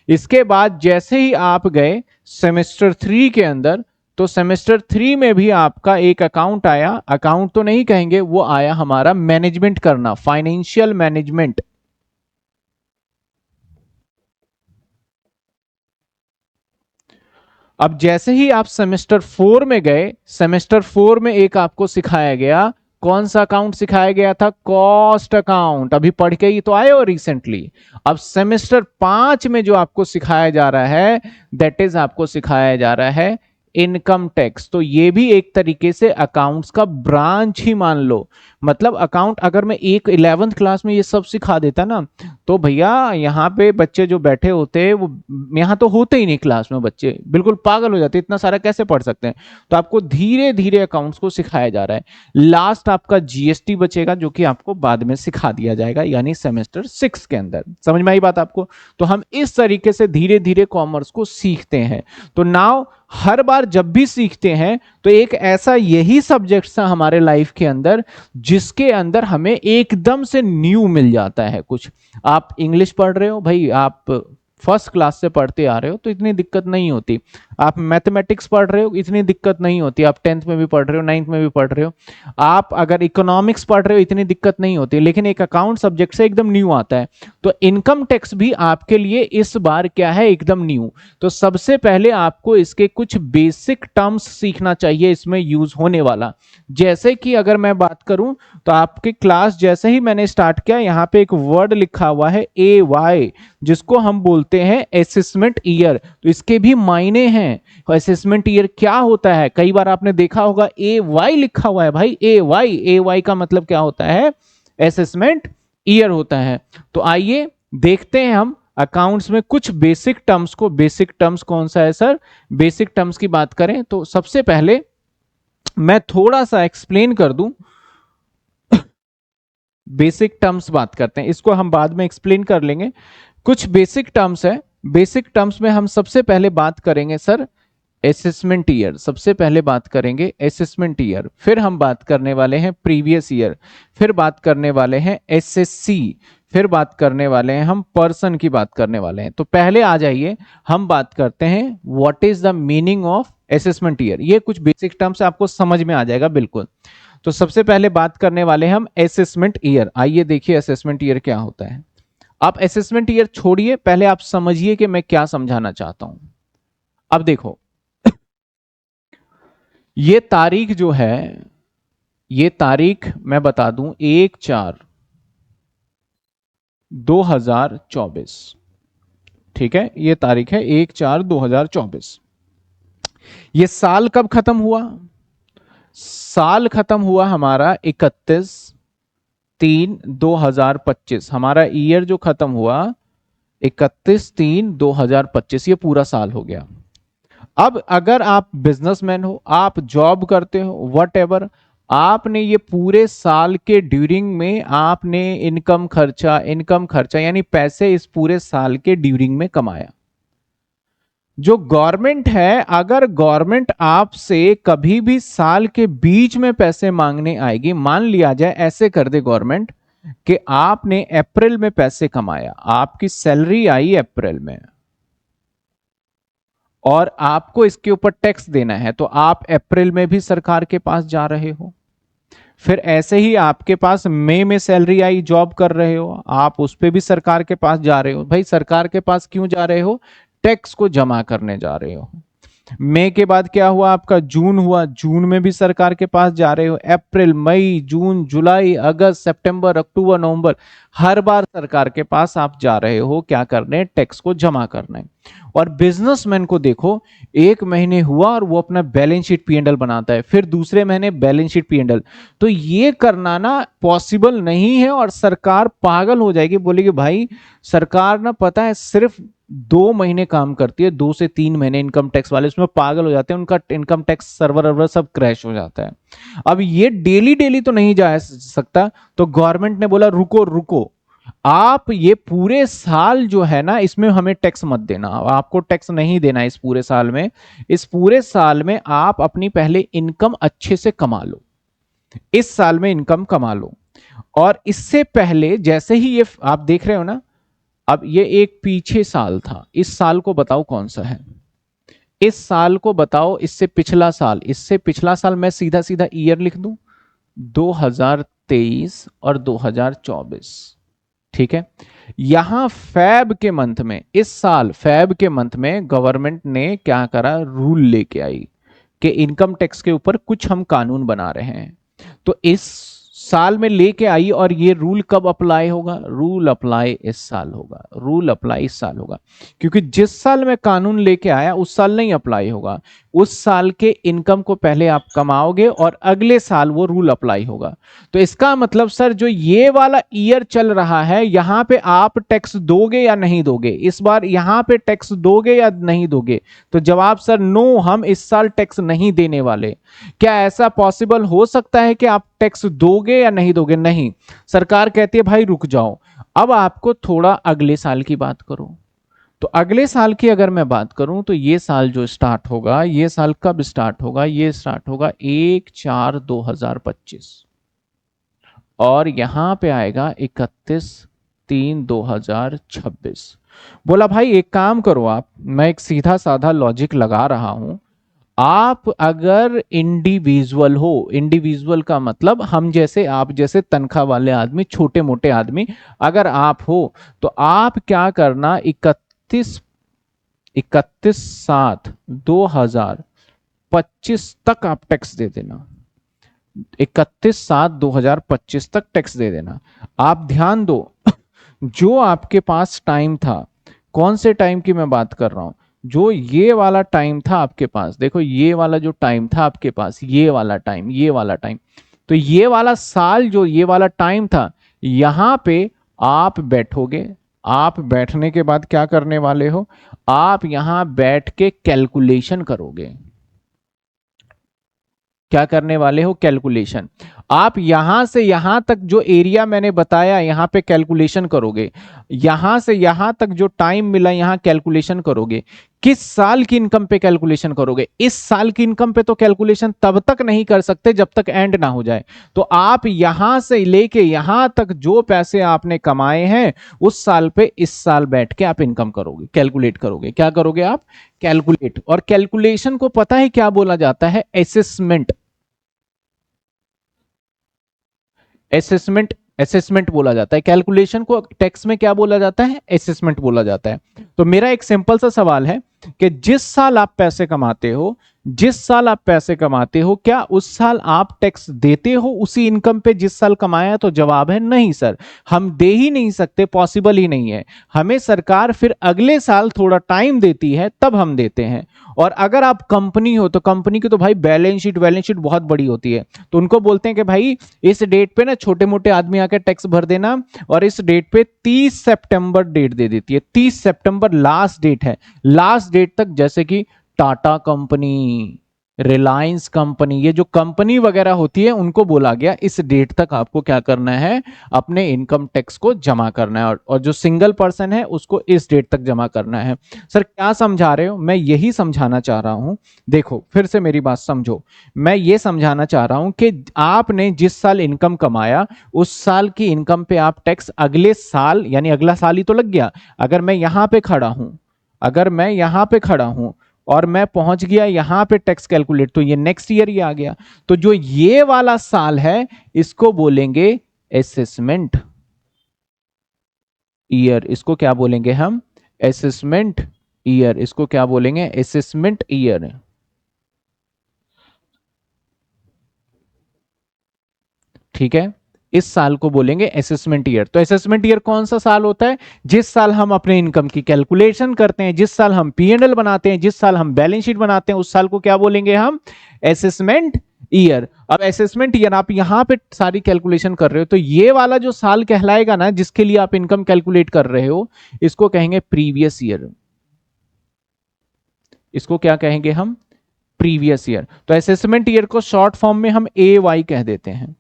[SPEAKER 1] इसके बाद जैसे ही आप गए सेमेस्टर 3 के अंदर, तो सेमेस्टर 3 में भी आपका एक अकाउंट आया, अकाउंट तो नहीं कहेंगे, वो आया हमारा मैनेजमेंट करना, फाइनेंशियल मैनेजमेंट। अब जैसे ही आप सेमेस्टर 4 में गए, सेमेस्टर 4 में एक आपको सिखाया गया, कौन सा अकाउंट सिखाया गया था? Cost account. अभी पढ़ के ही तो आए हो रिसेंटली। अब सेमेस्टर 5 में जो आपको सिखाया जा रहा है, दैट इज आपको सिखाया जा रहा है इनकम टैक्स। तो ये भी एक तरीके से अकाउंट्स का ब्रांच ही मान लो। मतलब अकाउंट अगर मैं एक 11th क्लास में ये सब सिखा देता ना, तो भैया यहाँ पे बच्चे जो बैठे होते हैं वो यहाँ तो होते ही नहीं, क्लास में बच्चे बिल्कुल पागल हो जाते, इतना सारा कैसे पढ़ सकते हैं। तो आपको धीरे धीरे अकाउंट्स को सिखाया जा रहा है। लास्ट आपका जीएसटी बचेगा जो कि आपको बाद में सिखा दिया जाएगा, यानी सेमेस्टर 6 के अंदर। समझ में आई बात आपको? तो हम इस तरीके से धीरे धीरे कॉमर्स को सीखते हैं। तो नाउ हर बार जब भी सीखते हैं तो एक ऐसा यही सब्जेक्ट था हमारे लाइफ के अंदर जिसके अंदर हमें एकदम से न्यू मिल जाता है कुछ। आप इंग्लिश पढ़ रहे हो भाई, आप फर्स्ट क्लास से पढ़ते आ रहे हो तो इतनी दिक्कत नहीं होती। आप मैथमेटिक्स पढ़ रहे हो, इतनी दिक्कत नहीं होती, आप 10th में भी पढ़ रहे हो, 9th में भी पढ़ रहे हो। आप अगर इकोनॉमिक्स पढ़ रहे हो, इतनी दिक्कत नहीं होती। लेकिन एक अकाउंट सब्जेक्ट से एकदम न्यू आता है। तो इनकम टैक्स भी आपके लिए इस बार क्या है, एकदम न्यू। तो सबसे पहले आपको इसके कुछ बेसिक टर्म्स सीखना चाहिए इसमें यूज होने वाला। जैसे कि अगर मैं बात करूं तो आपके क्लास जैसे ही मैंने स्टार्ट किया, यहां पे एक वर्ड लिखा हुआ है AY, जिसको हम बोलते हैं असेसमेंट ईयर। तो इसके भी मायने हैं। असेसमेंट ईयर क्या होता है, कई बार आपने देखा होगा AY लिखा हुआ है भाई, AY का मतलब क्या होता है, असेसमेंट ईयर होता है। तो आइए देखते हैं हम अकाउंट्स में कुछ बेसिक टर्म्स को। बेसिक टर्म्स कौन सा है सर? बेसिक टर्म्स की बात करें तो सबसे पहले मैं थोड़ा सा एक्सप्लेन कर दूं। बेसिक टर्म्स बात करते हैं, इसको हम बाद में एक्सप्लेन कर लेंगे। कुछ बेसिक टर्म्स है। बेसिक टर्म्स में हम सबसे पहले बात करेंगे सर असेसमेंट ईयर। सबसे पहले बात करेंगे असेसमेंट ईयर, फिर हम बात करने वाले हैं प्रीवियस ईयर, फिर बात करने वाले हैं एसएससी, फिर बात करने वाले हैं हम पर्सन की बात करने वाले हैं। तो पहले आ जाइए हम बात करते हैं what is the meaning of assessment year. ये कुछ बेसिक टर्म्स आपको समझ में आ जाएगा बिल्कुल। तो सबसे पहले बात करने वाले हैं हम असेसमेंट ईयर। आइए देखिए असेसमेंट ईयर क्या होता है। आप असेसमेंट ईयर छोड़िए, पहले आप समझिए कि मैं क्या समझाना चाहता हूं। अब देखो, ये तारीख जो है, ये तारीख मैं बता दूं 1/4/2024। ठीक है, ये तारीख है 1/4/2024। ये साल कब खत्म हुआ? साल खत्म हुआ हमारा 31/3/2025। हमारा ईयर जो खत्म हुआ 31/3/2025, ये पूरा साल हो गया। अब अगर आप बिजनेसमैन हो, आप जॉब करते हो, वट एवर, आपने ये पूरे साल के ड्यूरिंग में आपने इनकम खर्चा यानी पैसे इस पूरे साल के ड्यूरिंग में कमाया। जो गवर्नमेंट है, अगर गवर्नमेंट आपसे कभी भी साल के बीच में पैसे मांगने आएगी, मान लिया जाए ऐसे कर दे गवर्नमेंट कि आपने अप्रैल में पैसे कमाया, आपकी सैलरी आई अप्रैल में और आपको इसके ऊपर टैक्स देना है, तो आप अप्रैल में भी सरकार के पास जा रहे हो। फिर ऐसे ही आपके पास मई में सैलरी आई, जॉब कर रहे हो, आप उस पर भी सरकार के पास जा रहे हो। भाई सरकार के पास क्यों जा रहे हो? टैक्स को जमा करने जा रहे हो। मई के बाद क्या हुआ आपका? जून हुआ, जून में भी सरकार के पास जा रहे हो। अप्रैल, मई, जून, जुलाई, अगस्त, सितंबर, अक्टूबर, नवंबर, हर बार सरकार के पास आप जा रहे हो क्या करने? टैक्स को जमा करने। और बिजनेसमैन को देखो, एक महीने हुआ और वो अपना बैलेंस शीट पी&एल बनाता है, फिर दूसरे महीने बैलेंस शीट पी&एल। तो ये करना ना पॉसिबल नहीं है और सरकार पागल हो जाएगी, बोलेगी भाई सरकार ना पता है सिर्फ 2 महीने काम करती है, 2 से 3 महीने इनकम टैक्स वाले उसमें पागल हो जाते हैं, उनका इनकम टैक्स सर्वर सब क्रैश हो जाता है। अब ये डेली डेली तो नहीं जा सकता, तो गवर्नमेंट ने बोला रुको रुको, आप ये पूरे साल जो है ना इसमें हमें टैक्स मत देना, आपको टैक्स नहीं देना इस पूरे साल में। इस पूरे साल में आप अपनी पहले इनकम अच्छे से कमा लो, इस साल में इनकम कमा लो। और इससे पहले जैसे ही ये आप देख रहे हो ना, अब ये एक पीछे साल था, इस साल को बताओ कौन सा है, इस साल को बताओ, इससे पिछला साल, इससे पिछला साल मैं सीधा सीधा ईयर लिख दूं 2023 और 2024। ठीक है, यहां फैब के मंथ में, इस साल फैब के मंथ में गवर्नमेंट ने क्या करा? रूल लेके आई कि इनकम टैक्स के ऊपर कुछ हम कानून बना रहे हैं। तो इस साल में लेके आई और ये रूल कब अप्लाई होगा? रूल अप्लाई इस साल होगा, रूल अप्लाई इस साल होगा। क्योंकि जिस साल में कानून लेके आया उस साल नहीं अप्लाई होगा, उस साल के इनकम को पहले आप कमाओगे और अगले साल वो रूल अप्लाई होगा। तो इसका मतलब सर जो ये वाला ईयर चल रहा है यहां पे आप टैक्स दोगे या नहीं दोगे, इस बार यहां पे टैक्स दोगे या नहीं दोगे? तो जवाब सर नो, हम इस साल टैक्स नहीं देने वाले। क्या ऐसा पॉसिबल हो सकता है कि आप टैक्स दोगे या नहीं दोगे? नहीं, सरकार कहती है भाई रुक जाओ, अब आपको थोड़ा अगले साल की बात करो। तो अगले साल की अगर मैं बात करूं तो ये साल जो स्टार्ट होगा, ये साल कब स्टार्ट होगा? ये स्टार्ट होगा 1/4/2025 और यहां पे आएगा 31/3/2026। बोला भाई एक काम करो आप, मैं एक सीधा साधा लॉजिक लगा रहा हूं, आप अगर इंडिविजुअल हो, इंडिविजुअल का मतलब हम जैसे, आप जैसे तनख्वाह वाले आदमी, छोटे मोटे आदमी अगर आप हो, तो आप क्या करना, 31/7/2025 तक आप टैक्स दे देना। 31/7/2025 तक टैक्स दे देना। आप ध्यान दो जो आपके पास टाइम था, कौन से टाइम की मैं बात कर रहा हूं, जो ये वाला टाइम था आपके पास, देखो ये वाला जो टाइम था आपके पास, ये वाला टाइम, ये वाला टाइम, तो ये वाला साल जो ये वाला टाइम था, यहां पे आप बैठोगे। आप बैठने के बाद क्या करने वाले हो, आप यहां बैठ के कैलकुलेशन करोगे। क्या करने वाले हो? कैलकुलेशन। आप यहां से यहां तक जो एरिया मैंने बताया यहां पे कैलकुलेशन करोगे, यहां से यहां तक जो टाइम मिला यहां कैलकुलेशन करोगे। किस साल की इनकम पे कैलकुलेशन करोगे? इस साल की इनकम पे तो कैलकुलेशन तब तक नहीं कर सकते जब तक एंड ना हो जाए। तो आप यहां से लेके यहां तक जो पैसे आपने कमाए हैं उस साल पे इस साल बैठ के आप इनकम करोगे, कैलकुलेट करोगे। क्या करोगे आप? कैलकुलेट। और कैलकुलेशन को पता है क्या बोला जाता है? असेसमेंट। असेसमेंट, असेसमेंट बोला जाता है। कैलकुलेशन को टैक्स में क्या बोला जाता है? असेसमेंट बोला जाता है। तो मेरा एक सिंपल सा सवाल है कि जिस साल आप पैसे कमाते हो, जिस साल आप पैसे कमाते हो, क्या उस साल आप टैक्स देते हो उसी इनकम पे जिस साल कमाया? तो जवाब है नहीं सर, हम दे ही नहीं सकते, पॉसिबल ही नहीं है। हमें सरकार फिर अगले साल थोड़ा टाइम देती है तब हम देते हैं। और अगर आप कंपनी हो तो कंपनी की तो भाई बैलेंस शीट बहुत बड़ी होती है, तो उनको बोलते हैं कि भाई इस डेट पे ना छोटे मोटे आदमी आके टैक्स भर देना, और इस डेट पे 30 सितंबर डेट दे देती है। 30 सितंबर लास्ट डेट है, लास्ट डेट तक, जैसे कि टाटा कंपनी, रिलायंस कंपनी, ये जो कंपनी वगैरह होती है उनको बोला गया इस डेट तक आपको क्या करना है, अपने इनकम टैक्स को जमा करना है। और जो सिंगल पर्सन है उसको इस डेट तक जमा करना है। सर क्या समझा रहे हो? मैं यही समझाना चाह रहा हूं, देखो फिर से मेरी बात समझो। मैं ये समझाना चाह रहा हूं कि आपने जिस साल इनकम कमाया उस साल की इनकम पे आप टैक्स अगले साल, यानी अगला साल ही तो लग गया। अगर मैं यहां पे खड़ा हूं, अगर मैं यहां पे खड़ा हूं और मैं पहुंच गया यहां पे टैक्स कैलकुलेट, तो ये नेक्स्ट ईयर ही आ गया। तो जो ये वाला साल है इसको बोलेंगे असेसमेंट ईयर। इसको क्या बोलेंगे हम? Assessment year. इसको क्या बोलेंगे? Assessment year. ठीक है, इस साल को बोलेंगे असेसमेंट ईयर। तो असेसमेंट ईयर कौन सा साल होता है? जिस साल हम अपने इनकम की कैलकुलेशन करते हैं, जिस साल हम पीएनएल बनाते हैं, जिस साल हम बैलेंस शीट बनाते हैं, उस साल को क्या बोलेंगे हम? Assessment year. अब असेसमेंट ईयर आप यहां पे सारी कैलकुलेशन कर रहे हो, तो ये वाला जो साल कहलाएगा ना जिसके लिए आप इनकम कैलकुलेट कर रहे हो, इसको कहेंगे प्रीवियस ईयर। इसको क्या कहेंगे हम? Previous year. तो असेसमेंट ईयर को शॉर्ट फॉर्म में हम ए वाई कह देते हैं।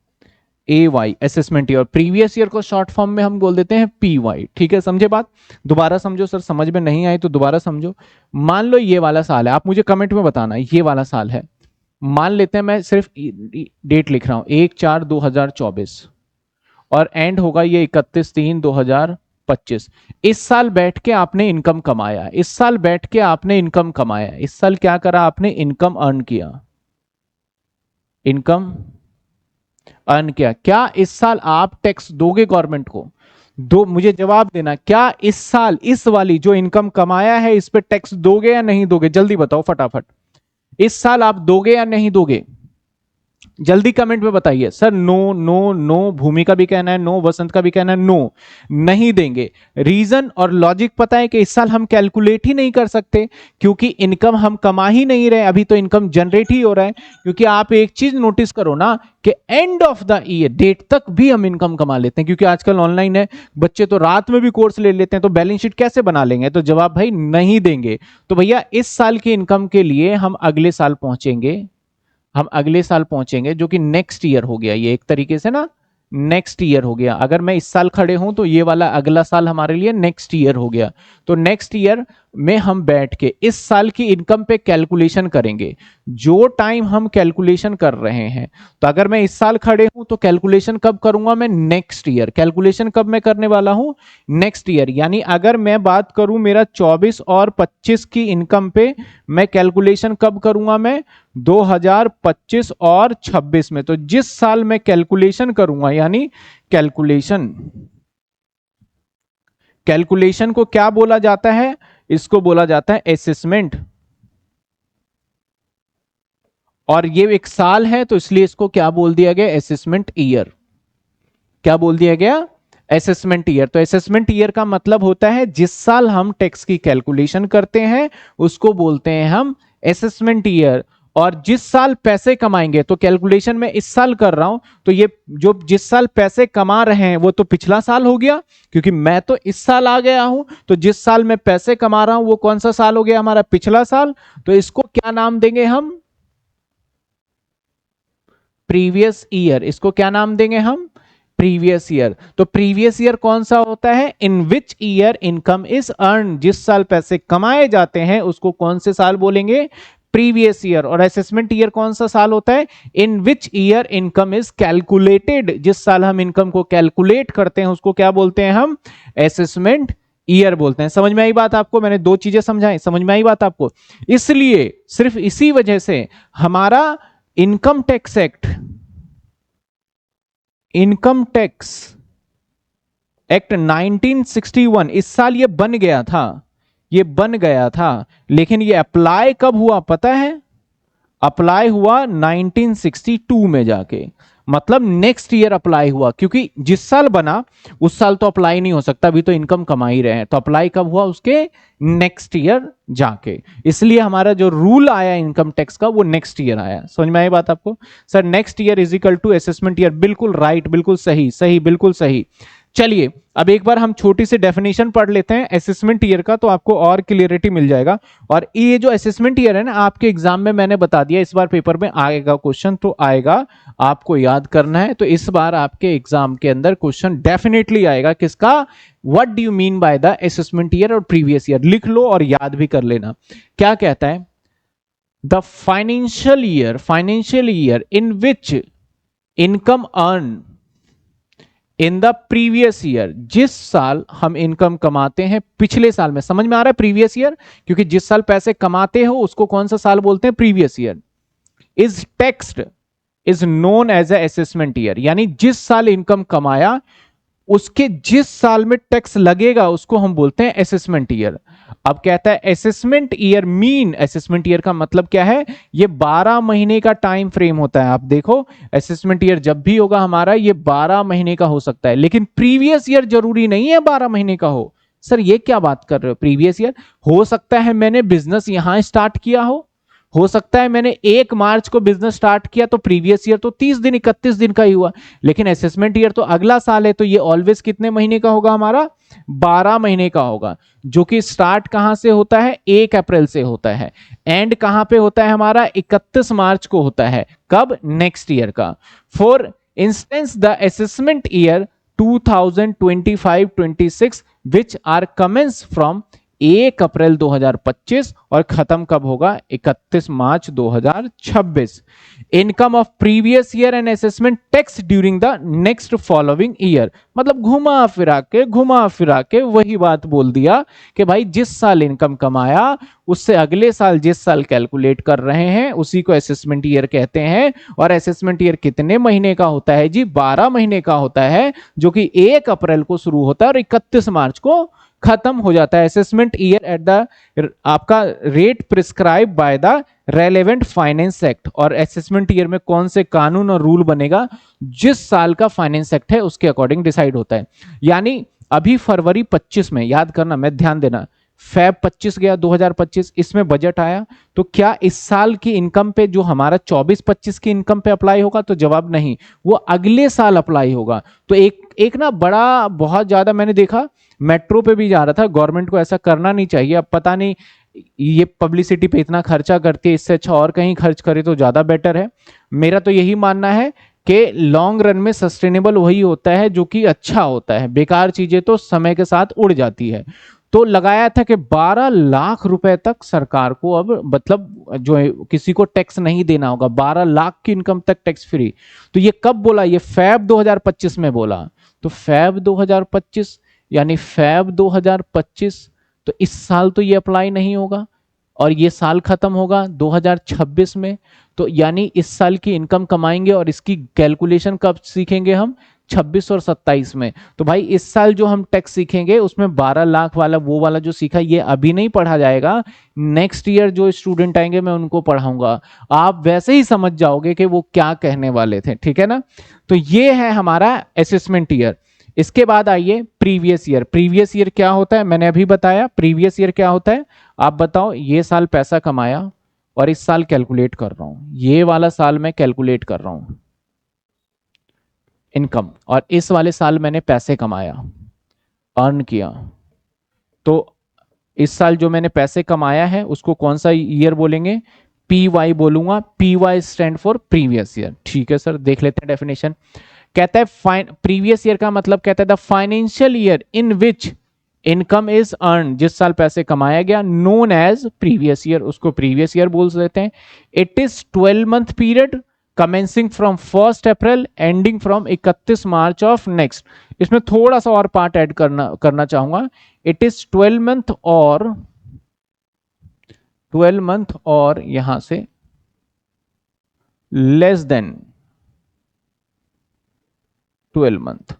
[SPEAKER 1] A Y assessment year. Previous year को शॉर्ट फॉर्म में हम बोल देते हैं पी वाई। ठीक है, समझे बात? दोबारा समझो सर, समझ में नहीं आई तो दोबारा समझो। मान लो ये वाला साल है, आप मुझे कमेंट में बताना ये वाला साल है। मान लेते हैं, मैं सिर्फ डेट लिख रहा हूं 1/4/2024 और एंड होगा ये 31/3/2025। इस साल बैठ के आपने इनकम कमाया, इस साल बैठ के आपने इनकम कमाया, इस साल क्या करा आपने? इनकम अर्न किया, इनकम अर्न किया। क्या इस साल आप टैक्स दोगे गवर्नमेंट को? दो, मुझे जवाब देना, क्या इस साल इस वाली जो इनकम कमाया है इस पे टैक्स दोगे या नहीं दोगे? जल्दी बताओ फटाफट, इस साल आप दोगे या नहीं दोगे? जल्दी कमेंट में बताइए सर। नो नो नो, भूमि का भी कहना है नो, वसंत का भी कहना है नो, नहीं देंगे। रीजन और लॉजिक पता है कि इस साल हम कैलकुलेट ही नहीं कर सकते क्योंकि इनकम हम कमा ही नहीं रहे, अभी तो इनकम जनरेट ही हो रहा है। क्योंकि आप एक चीज नोटिस करो ना कि end of the year date तक भी हम इनकम कमा लेते हैं, क्योंकि आजकल ऑनलाइन है, बच्चे तो रात में भी कोर्स ले लेते हैं, तो बैलेंस शीट कैसे बना लेंगे? तो जवाब भाई नहीं देंगे। तो भैया इस साल की इनकम के लिए हम अगले साल पहुंचेंगे, हम अगले साल पहुंचेंगे, जो कि नेक्स्ट ईयर हो गया ये एक तरीके से ना, नेक्स्ट ईयर हो गया। अगर मैं इस साल खड़े हूं तो ये वाला अगला साल हमारे लिए नेक्स्ट ईयर हो गया। तो नेक्स्ट ईयर में हम बैठ के इस साल की इनकम पे कैलकुलेशन करेंगे। जो टाइम हम कैलकुलेशन कर रहे हैं, तो अगर मैं इस साल खड़े हूं तो कैलकुलेशन कब करूंगा मैं? Next year. कैलकुलेशन कब मैं करने वाला हूं? Next year. यानी अगर मैं बात करूं मेरा 24 और 25 की इनकम पे, मैं कैलकुलेशन कब करूंगा मैं? 2025 और 26 में। तो जिस साल मैं कैलकुलेशन करूंगा, यानी कैलकुलेशन को क्या बोला जाता है? इसको बोला जाता है असेसमेंट। और ये एक साल है तो इसलिए इसको क्या बोल दिया गया? Assessment year. क्या बोल दिया गया? Assessment year. तो असेसमेंट ईयर का मतलब होता है जिस साल हम टैक्स की कैलकुलेशन करते हैं उसको बोलते हैं हम असेसमेंट ईयर। और जिस साल पैसे कमाएंगे, तो कैलकुलेशन में इस साल कर रहा हूं, तो ये जो जिस साल पैसे कमा रहे हैं वो तो पिछला साल हो गया, क्योंकि मैं तो इस साल आ गया हूं। तो जिस साल मैं पैसे कमा रहा हूं वो कौन सा साल हो गया? हमारा पिछला साल। तो इसको क्या नाम देंगे हम? Previous year. इसको क्या नाम देंगे हम? Previous year. तो प्रीवियस ईयर कौन सा होता है? In which year income is earn. जिस साल पैसे कमाए जाते हैं उसको कौन से साल बोलेंगे? Previous year. और असेसमेंट ईयर कौन सा साल होता है? In which year income is calculated. जिस साल हम इनकम को कैलकुलेट करते हैं उसको क्या बोलते हैं हम? असेसमेंट ईयर बोलते हैं। समझ में आई बात आपको? मैंने दो चीजें समझाई, समझ में आई बात आपको? इसलिए सिर्फ इसी वजह से हमारा income tax act, income tax act 1961, इस साल ये बन गया था, ये बन गया था। लेकिन ये अप्लाई कब हुआ पता है? अप्लाई हुआ 1962 में जाके, मतलब नेक्स्ट ईयर अप्लाई हुआ। क्योंकि जिस साल बना उस साल तो अप्लाई नहीं हो सकता, अभी तो इनकम कमा ही रहे हैं। तो अप्लाई कब हुआ? उसके नेक्स्ट ईयर जाके। इसलिए हमारा जो रूल आया इनकम टैक्स का वो नेक्स्ट ईयर आया। समझ में आई बात आपको? Sir next year is equal to assessment year. बिल्कुल राइट, बिल्कुल सही, सही, बिल्कुल सही। चलिए अब एक बार हम छोटी सी डेफिनेशन पढ़ लेते हैं असेसमेंट ईयर का, तो आपको और क्लियरिटी मिल जाएगा। और ये जो असेसमेंट ईयर है ना, आपके एग्जाम में मैंने बता दिया, इस बार पेपर में आएगा क्वेश्चन, तो आएगा, आपको याद करना है। तो इस बार आपके एग्जाम के अंदर क्वेश्चन डेफिनेटली आएगा किसका? What do you mean by the assessment year और प्रीवियस ईयर। लिख लो और याद भी कर लेना। क्या कहता है? The financial year in which income earn in the previous year. जिस साल हम इनकम कमाते हैं पिछले साल में। समझ में आ रहा है? प्रीवियस ईयर, क्योंकि जिस साल पैसे कमाते हो उसको कौन सा साल बोलते हैं? Previous year. Is taxed is known as a assessment year. यानी जिस साल इनकम कमाया उसके जिस साल में टैक्स लगेगा उसको हम बोलते हैं असेसमेंट ईयर। अब कहता है assessment year mean, assessment year का मतलब क्या है? ये 12 महीने का टाइम फ्रेम होता है। आप देखो असेसमेंट ईयर जब भी होगा हमारा ये 12 महीने का हो सकता है, लेकिन प्रीवियस ईयर जरूरी नहीं है 12 महीने का हो। सर ये क्या बात कर रहे हो? प्रीवियस ईयर हो सकता है मैंने बिजनेस यहां स्टार्ट किया हो सकता है मैंने 1 मार्च को बिजनेस स्टार्ट किया, तो प्रीवियस ईयर तो 30 दिन 31 दिन का ही हुआ। लेकिन असेसमेंट ईयर तो अगला साल है, तो ये ऑलवेज कितने महीने का होगा हमारा? 12 महीने का होगा। जो कि स्टार्ट कहां से होता है? 1 अप्रैल से होता है। एंड कहां पे होता है हमारा? 31 मार्च को होता है। कब? नेक्स्ट ईयर का। For instance the assessment year 2025-26 which are commences from 1 April 2025 और खत्म कब होगा? 31 March 2026। Income of previous year and assessment tax during the next following year. मतलब घुमा फिरा के वही बात बोल दिया कि भाई जिस साल इनकम कमाया उससे अगले साल जिस साल कैलकुलेट कर रहे हैं उसी को असेसमेंट ईयर कहते हैं। और असेसमेंट ईयर कितने महीने का होता है जी? 12 महीने का होता है, जो कि 1 अप्रैल को शुरू होता है और 31 मार्च को खत्म हो जाता है। असेसमेंट ईयर एट द आपका rate prescribe by the relevant finance act. और असेसमेंट ईयर में कौन से कानून और रूल बनेगा, जिस साल का फाइनेंस एक्ट है उसके अकॉर्डिंग डिसाइड होता है। यानी अभी फरवरी 25 में, याद करना, मैं ध्यान देना, फैब 25 गया 2025, इसमें बजट आया, तो क्या इस साल की इनकम पे जो हमारा 24-25 की इनकम पे अप्लाई होगा? तो जवाब नहीं, वो अगले साल अप्लाई होगा। तो एक ना बड़ा बहुत ज्यादा मैंने देखा, मेट्रो पे भी जा रहा था, गवर्नमेंट को ऐसा करना नहीं चाहिए। अब पता नहीं ये पब्लिसिटी पे इतना खर्चा करती है, इससे अच्छा और कहीं खर्च करे तो ज्यादा बेटर है। मेरा तो यही मानना है कि लॉन्ग रन में सस्टेनेबल वही होता है जो कि अच्छा होता है, बेकार चीजें तो समय के साथ उड़ जाती है। तो लगाया था कि 12 लाख रुपए तक सरकार को अब मतलब जो है किसी को टैक्स नहीं देना होगा, 12 लाख की इनकम तक टैक्स फ्री। तो ये कब बोला? ये फैब 2025 में बोला। तो फैब 2025 यानी फैब 2025, तो इस साल तो ये अप्लाई नहीं होगा और ये साल खत्म होगा 2026 में। तो यानी इस साल की इनकम कमाएंगे और इसकी कैलकुलेशन कब सीखेंगे हम? 26 और 27 में। तो भाई इस साल जो हम टैक्स सीखेंगे उसमें 12 लाख वाला वो वाला जो सीखा ये अभी नहीं पढ़ा जाएगा, नेक्स्ट ईयर जो स्टूडेंट आएंगे मैं उनको पढ़ाऊंगा। आप वैसे ही समझ जाओगे कि वो क्या कहने वाले थे, ठीक है ना? तो ये है हमारा असेसमेंट ईयर। इसके बाद आइए प्रीवियस ईयर। प्रीवियस ईयर क्या होता है मैंने अभी बताया। प्रीवियस ईयर क्या होता है आप बताओ? ये साल पैसा कमाया और इस साल कैलकुलेट कर रहा हूं, ये वाला साल मैं कैलकुलेट कर रहा हूं इनकम, और इस वाले साल मैंने पैसे कमाया, अर्न किया। तो इस साल जो मैंने पैसे कमाया है उसको कौन सा ईयर बोलेंगे? पी वाई बोलूंगा। P Y stand for previous year. ठीक है सर, देख लेते हैं डेफिनेशन। कहता है प्रीवियस ईयर का मतलब कहता है the financial year in which income is earn, जिस साल पैसे कमाया गया, नोन एज प्रीवियस ईयर, उसको प्रीवियस ईयर बोल देते हैं। It is 12 month period commencing from 1 April ending from 31 March of next. इसमें थोड़ा सा और पार्ट ऐड करना चाहूंगा। इट इज 12 मंथ और यहां से लेस देन 12 मंथ।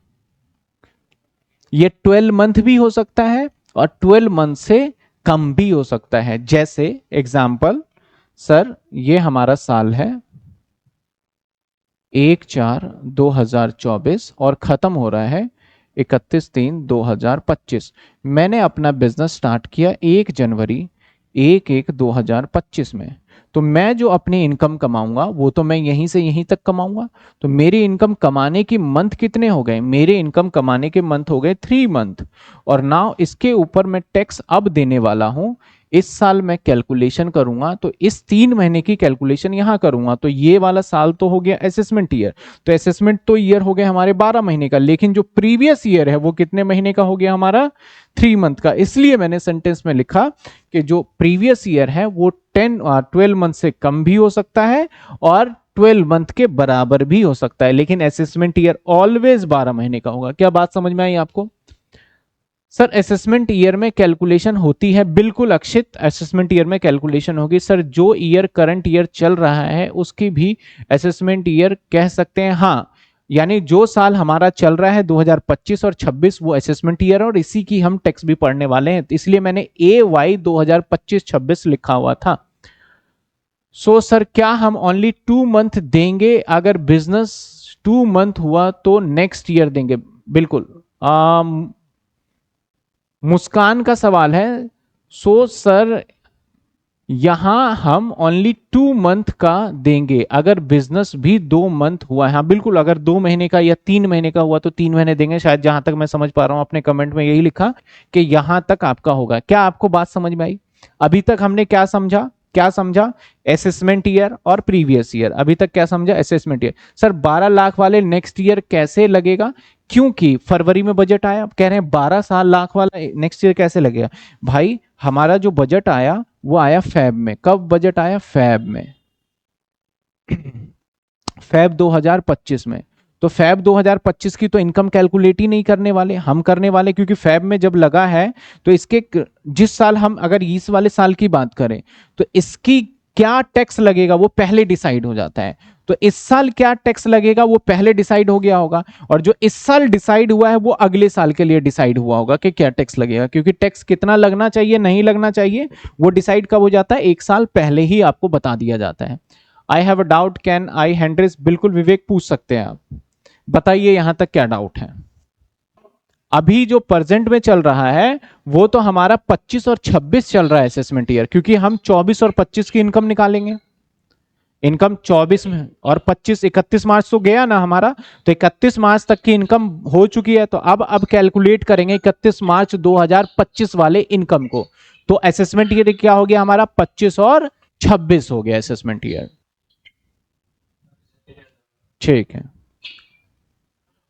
[SPEAKER 1] ये 12 मंथ भी हो सकता है और 12 मंथ से कम भी हो सकता है। जैसे एग्जाम्पल, सर ये हमारा साल है 1/4/2024 और खत्म हो रहा है 31/3/2025। मैंने अपना बिजनेस स्टार्ट किया 1 जनवरी 1/1/2025 में। तो मैं जो अपनी इनकम कमाऊंगा वो तो मैं यहीं से यहीं तक कमाऊंगा। तो मेरी इनकम कमाने की मंथ कितने हो गए? मेरे इनकम कमाने के मंथ हो गए 3 मंथ। और नाउ इसके ऊपर मैं टैक्स अब देने वाला हूं। इस साल मैं कैलकुलेशन करूंगा तो इस 3 महीने की कैलकुलेशन यहां करूंगा। तो ये वाला साल तो हो गया असेसमेंट ईयर। तो असेसमेंट तो ईयर हो गया हमारे 12 महीने का, लेकिन जो प्रीवियस ईयर है वो कितने महीने का हो गया हमारा? 3 मंथ का। इसलिए मैंने सेंटेंस में लिखा कि जो प्रीवियस ईयर है वो 12 मंथ से कम भी हो सकता है और 12 मंथ के बराबर भी हो सकता है, लेकिन असेसमेंट ईयर ऑलवेज 12 महीने का होगा। क्या बात समझ में आई आपको? सर असेसमेंट ईयर में कैलकुलेशन होती है, बिल्कुल अक्षित, असेसमेंट ईयर में कैलकुलेशन होगी। सर जो ईयर करंट ईयर चल रहा है उसकी भी असेसमेंट ईयर कह सकते हैं, हाँ। यानी जो साल हमारा चल रहा है 2025 और 26 वो असेसमेंट ईयर और इसी की हम टैक्स भी पढ़ने वाले हैं, तो इसलिए मैंने AY 2025-26 लिखा हुआ था। सो सर क्या हम ओनली 2 मंथ देंगे? अगर बिजनेस 2 मंथ हुआ तो नेक्स्ट ईयर देंगे, बिल्कुल। मुस्कान का सवाल है। सो सर यहां हम ओनली 2 मंथ का देंगे अगर बिजनेस भी 2 मंथ हुआ है। हाँ बिल्कुल, अगर 2 महीने का या 3 महीने का हुआ तो 3 महीने देंगे, शायद जहां तक मैं समझ पा रहा हूं। अपने कमेंट में यही लिखा कि यहां तक आपका होगा। क्या आपको बात समझ में आई? अभी तक हमने क्या समझा? क्या समझा? असेसमेंट ईयर और प्रीवियस ईयर। अभी तक क्या समझा? Assessment year. सर 12 लाख वाले नेक्स्ट ईयर कैसे लगेगा? क्योंकि फरवरी में बजट आया, कह रहे हैं 12 लाख वाला नेक्स्ट ईयर कैसे लगेगा? भाई हमारा जो बजट आया वो आया फैब में। कब बजट आया? फैब में, फैब 2025 में। तो फैब 2025 की तो इनकम कैलकुलेट ही नहीं करने वाले, हम करने वाले, क्योंकि फैब में जब लगा है तो इसके जिस साल हम अगर इस वाले साल की बात करें तो इसकी क्या टैक्स लगेगा वो पहले डिसाइड हो जाता है। तो इस साल क्या टैक्स लगेगा वो पहले डिसाइड हो गया होगा, और जो इस साल डिसाइड हुआ है वो अगले साल के लिए डिसाइड हुआ होगा कि क्या टैक्स लगेगा, क्योंकि टैक्स कितना लगना चाहिए नहीं लगना चाहिए वो डिसाइड कब हो जाता है, एक साल पहले ही आपको बता दिया जाता है। I have a doubt, can I address, बिल्कुल विवेक पूछ सकते हैं आप, बताइए यहां तक क्या डाउट है। अभी जो प्रेजेंट में चल रहा है वो तो हमारा 25 और 26 चल रहा है असेसमेंट ईयर, क्योंकि हम 24 और 25 की इनकम निकालेंगे। इनकम 24 में और 25, 31 मार्च तो गया ना हमारा, तो 31 मार्च तक की इनकम हो चुकी है, तो अब कैलकुलेट करेंगे 31 मार्च 2025 वाले इनकम को। तो असेसमेंट ईयर क्या हो गया हमारा, 25 और 26 हो गया असेसमेंट ईयर। ठीक है,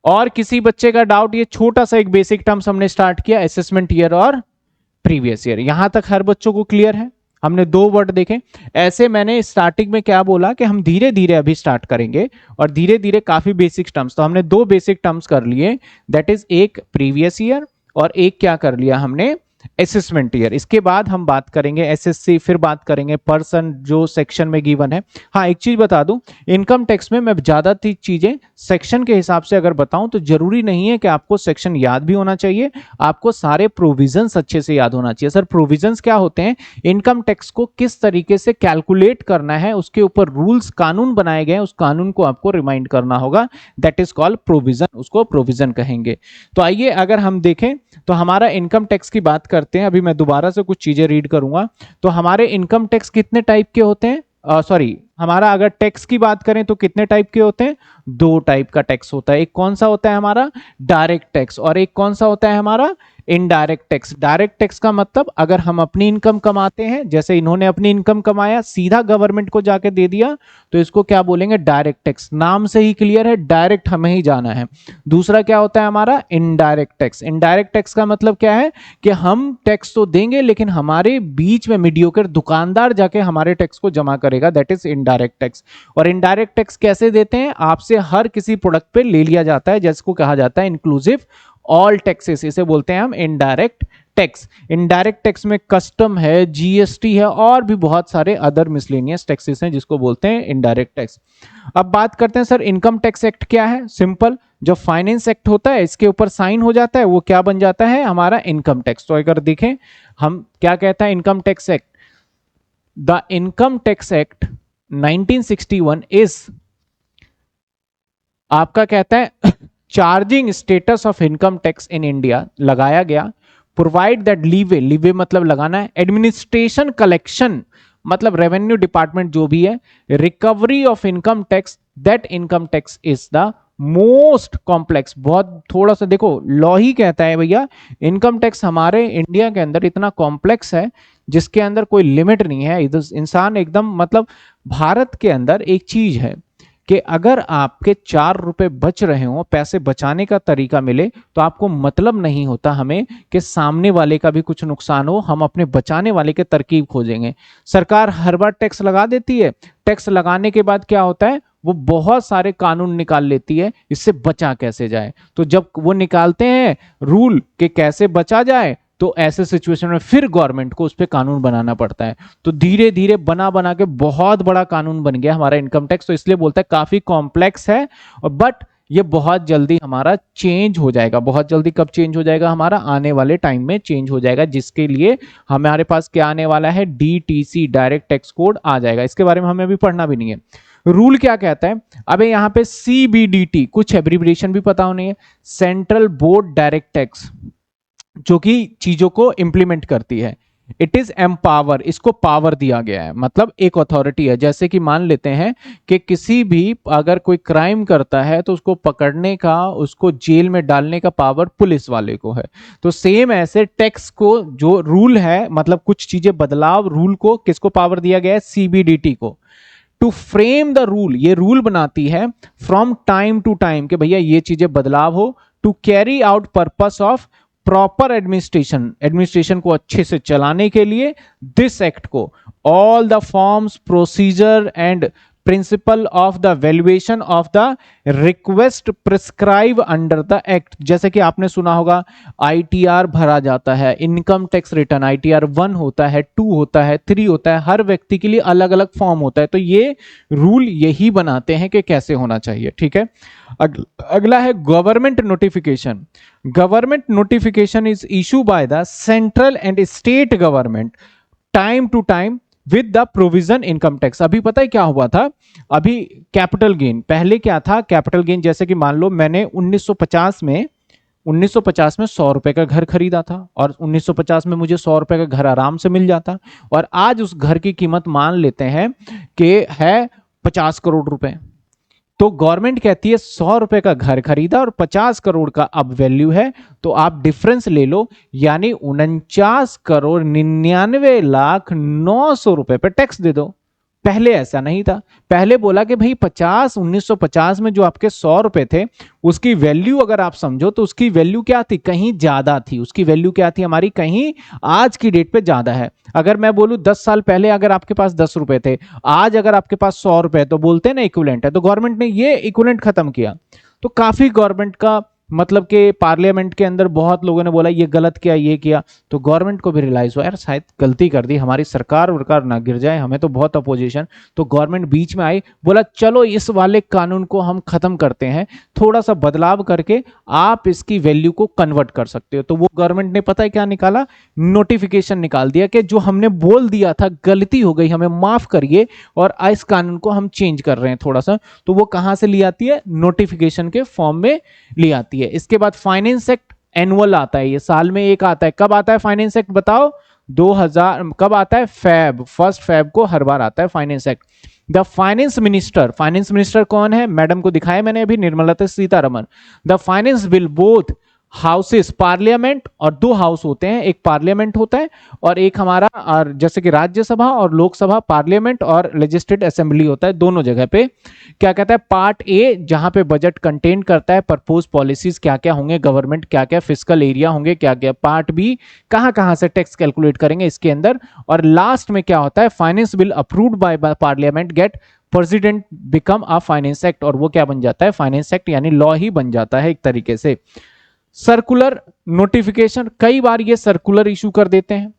[SPEAKER 1] और किसी बच्चे का डाउट, ये छोटा सा एक बेसिक टर्म्स हमने स्टार्ट किया, असेसमेंट ईयर और प्रीवियस ईयर, यहां तक हर बच्चों को क्लियर है। हमने दो वर्ड देखे, ऐसे मैंने स्टार्टिंग में क्या बोला कि हम धीरे धीरे अभी स्टार्ट करेंगे और धीरे धीरे काफी बेसिक टर्म्स, तो हमने दो बेसिक टर्म्स कर लिए, दैट इज एक प्रीवियस ईयर और एक क्या कर लिया हमने, असेसमेंट ईयर। इसके बाद हम बात करेंगे एसएससी, फिर बात करेंगे पर्सन जो सेक्शन में गिवन है। हाँ एक चीज बता दूं, इनकम टैक्स में मैं ज्यादा चीजें सेक्शन के हिसाब से अगर बताऊं तो जरूरी नहीं है कि आपको सेक्शन याद भी होना चाहिए, आपको सारे प्रोविजंस अच्छे से याद होना चाहिए। सर प्रोविजंस क्या होते हैं, इनकम टैक्स को किस तरीके से कैलकुलेट करना है उसके ऊपर रूल्स कानून बनाए गए हैं, उस कानून को आपको रिमाइंड करना होगा, दैट इज कॉल्ड प्रोविजन, उसको प्रोविजन कहेंगे। तो आइए अगर हम देखें तो हमारा इनकम टैक्स की बात करते हैं, अभी मैं दोबारा से कुछ चीजें रीड करूंगा। तो हमारे इनकम टैक्स कितने टाइप के होते हैं, सॉरी हमारा अगर टैक्स की बात करें तो कितने टाइप के होते हैं, दो टाइप का टैक्स होता है, एक कौन सा होता है हमारा डायरेक्ट टैक्स और एक कौन सा होता है हमारा इनडायरेक्ट टैक्स। डायरेक्ट टैक्स का मतलब अगर हम अपनी इनकम कमाते हैं, जैसे इन्होंने अपनी इनकम कमाया सीधा गवर्नमेंट को जाके दे दिया, तो इसको क्या बोलेंगे डायरेक्ट टैक्स, नाम से ही क्लियर है डायरेक्ट हमें ही जाना है। दूसरा क्या होता है हमारा इनडायरेक्ट टैक्स। इनडायरेक्ट टैक्स का मतलब क्या है कि हम टैक्स तो देंगे लेकिन हमारे बीच में मीडियोकर दुकानदार जाके हमारे टैक्स को जमा करेगा, दैट इज इनडायरेक्ट टैक्स। और इनडायरेक्ट टैक्स कैसे देते हैं, आपसे हर किसी प्रोडक्ट पे ले लिया जाता है, जिसको कहा जाता है इंक्लूसिव ऑल टैक्सेस, इसे बोलते हैं हम इनडायरेक्ट टैक्स। इनडायरेक्ट टैक्स में कस्टम है, जीएसटी है और भी बहुत सारे अदर मिसलेनियस टैक्सेस हैं जिसको बोलते हैं इनडायरेक्ट टैक्स। अब बात करते हैं सर इनकम टैक्स एक्ट क्या है, सिंपल, जो फाइनेंस एक्ट होता है इसके ऊपर साइन हो जाता है वो क्या बन जाता है हमारा इनकम टैक्स। तो अगर देखें हम क्या कहता है income tax act, the income tax act 1961 is, आपका कहता है charging status of income tax in India, लगाया गया, प्रोवाइड दैट लीवे, लीवे मतलब लगाना है, एडमिनिस्ट्रेशन कलेक्शन मतलब रेवेन्यू डिपार्टमेंट जो भी है, recovery of income tax, that income tax is the most complex, बहुत थोड़ा सा देखो लॉ ही कहता है भैया इनकम टैक्स हमारे इंडिया के अंदर इतना कॉम्प्लेक्स है जिसके अंदर कोई लिमिट नहीं है। इधर इंसान एकदम मतलब भारत के अंदर एक चीज है कि अगर आपके 4 रुपए बच रहे हो, पैसे बचाने का तरीका मिले तो आपको मतलब नहीं होता हमें कि सामने वाले का भी कुछ नुकसान हो, हम अपने बचाने वाले के तरकीब खोजेंगे। सरकार हर बार टैक्स लगा देती है, टैक्स लगाने के बाद क्या होता है वो बहुत सारे कानून निकाल लेती है इससे बचा कैसे जाए। तो जब वो निकालते हैं रूल कि कैसे बचा जाए तो ऐसे सिचुएशन में फिर गवर्नमेंट को उस पर कानून बनाना पड़ता है। तो धीरे धीरे बना बना के बहुत बड़ा कानून बन गया हमारा इनकम टैक्स, तो इसलिए बोलता है काफी कॉम्प्लेक्स है, और बट ये बहुत जल्दी हमारा चेंज हो जाएगा। बहुत जल्दी कब चेंज हो जाएगा, हमारा आने वाले टाइम में चेंज हो जाएगा, जिसके लिए हमारे पास क्या आने वाला है, डीटीसी डायरेक्ट टैक्स कोड आ जाएगा। इसके बारे में हमें अभी पढ़ना भी नहीं है। रूल क्या कहता है, अब यहाँ पे सीबीडीटी, कुछ एब्रिविएशन भी पता होनी है, सेंट्रल बोर्ड डायरेक्ट टैक्स, जो कि चीजों को इंप्लीमेंट करती है। इट इज एम्पावर, इसको पावर दिया गया है, मतलब एक अथॉरिटी है। जैसे कि मान लेते हैं कि किसी भी अगर कोई क्राइम करता है तो उसको पकड़ने का, उसको जेल में डालने का पावर पुलिस वाले को है। तो सेम ऐसे टैक्स को जो रूल है, मतलब कुछ चीजें बदलाव, रूल को किसको पावर दिया गया है, सीबीडीटी को। टू फ्रेम द रूल, ये रूल बनाती है फ्रॉम टाइम टू टाइम कि भैया ये चीजें बदलाव हो, to carry out purpose of proper administration, administration को अच्छे से चलाने के लिए दिस एक्ट को, all the forms procedure and principle of the valuation of the request prescribe under the act. जैसे कि आपने सुना होगा आईटीआर भरा जाता है, इनकम टैक्स रिटर्न आईटीआर 1 होता है, 2 होता है, 3 होता है, हर व्यक्ति के लिए अलग अलग फॉर्म होता है। तो ये रूल यही बनाते हैं कि कैसे होना चाहिए, ठीक है। अगला है government notification. Government notification is issue by the central and state government time to time with the provision income tax. अभी पता है क्या हुआ था, अभी कैपिटल गेन, पहले क्या था कैपिटल गेन, जैसे कि मान लो मैंने 1950 में 100 रुपए का घर खरीदा था और 1950 में मुझे 100 रुपए का घर आराम से मिल जाता, और आज उस घर की कीमत मान लेते हैं कि है 50 करोड़ रुपए। तो गवर्नमेंट कहती है 100 रुपए का घर खरीदा और 50 करोड़ का अब वैल्यू है, तो आप डिफरेंस ले लो, यानी 49,99,900,000 रुपए पे टैक्स दे दो। पहले ऐसा नहीं था, पहले बोला कि भाई 1950 में जो आपके 100 रुपए थे उसकी वैल्यू अगर आप समझो तो उसकी वैल्यू क्या थी, कहीं ज्यादा थी। उसकी वैल्यू क्या थी हमारी, कहीं आज की डेट पे ज्यादा है। अगर मैं बोलूं 10 साल पहले अगर आपके पास 10 रुपए थे, आज अगर आपके पास 100 रुपए, तो बोलते हैं ना इक्विवेलेंट है। तो गवर्नमेंट ने ये इक्विवेलेंट खत्म किया। तो काफी गवर्नमेंट का मतलब कि पार्लियामेंट के अंदर बहुत लोगों ने बोला ये गलत किया, ये किया। तो गवर्नमेंट को भी रियलाइज हुआ यार शायद गलती कर दी, हमारी सरकार वरकार ना गिर जाए, हमें तो बहुत अपोजिशन। तो गवर्नमेंट बीच में आई, बोला चलो इस वाले कानून को हम खत्म करते हैं, थोड़ा सा बदलाव करके आप इसकी वैल्यू को कन्वर्ट कर सकते हो। तो वो गवर्नमेंट ने पता है क्या निकाला, नोटिफिकेशन निकाल दिया कि जो हमने बोल दिया था गलती हो गई, हमें माफ करिए, और इस कानून को हम चेंज कर रहे हैं थोड़ा सा। तो वो कहां से ली आती है, नोटिफिकेशन के फॉर्म में ली आती है। इसके बाद फाइनेंस एक्ट एनुअल आता है, ये साल में एक आता है। कब आता है फाइनेंस एक्ट बताओ, 2000 कब आता है, फर्स्ट फेब को हर बार आता है finance act. The finance minister कौन है, मैडम को दिखाया मैंने अभी, Nirmala Sitharaman. The finance bill both houses, parliament और 2 हाउस होते हैं, एक पार्लियामेंट होता है और एक हमारा और जैसे कि राज्यसभा और लोकसभा, पार्लियामेंट और लेजिस्लेटिव असेंबली होता है दोनों जगह पे। क्या कहता है, पार्ट ए जहां पे बजट कंटेन करता है प्रपोज पॉलिसीज क्या क्या होंगे, गवर्नमेंट क्या क्या फिस्कल एरिया होंगे क्या क्या। पार्ट बी कहां कहां से टैक्स कैलकुलेट करेंगे इसके अंदर। और लास्ट में क्या होता है, finance bill approved by parliament get president become a finance act, और वो क्या बन जाता है, फाइनेंस एक्ट, यानी लॉ ही बन जाता है एक तरीके से। सर्कुलर नोटिफिकेशन, कई बार ये सर्कुलर इशू कर देते हैं,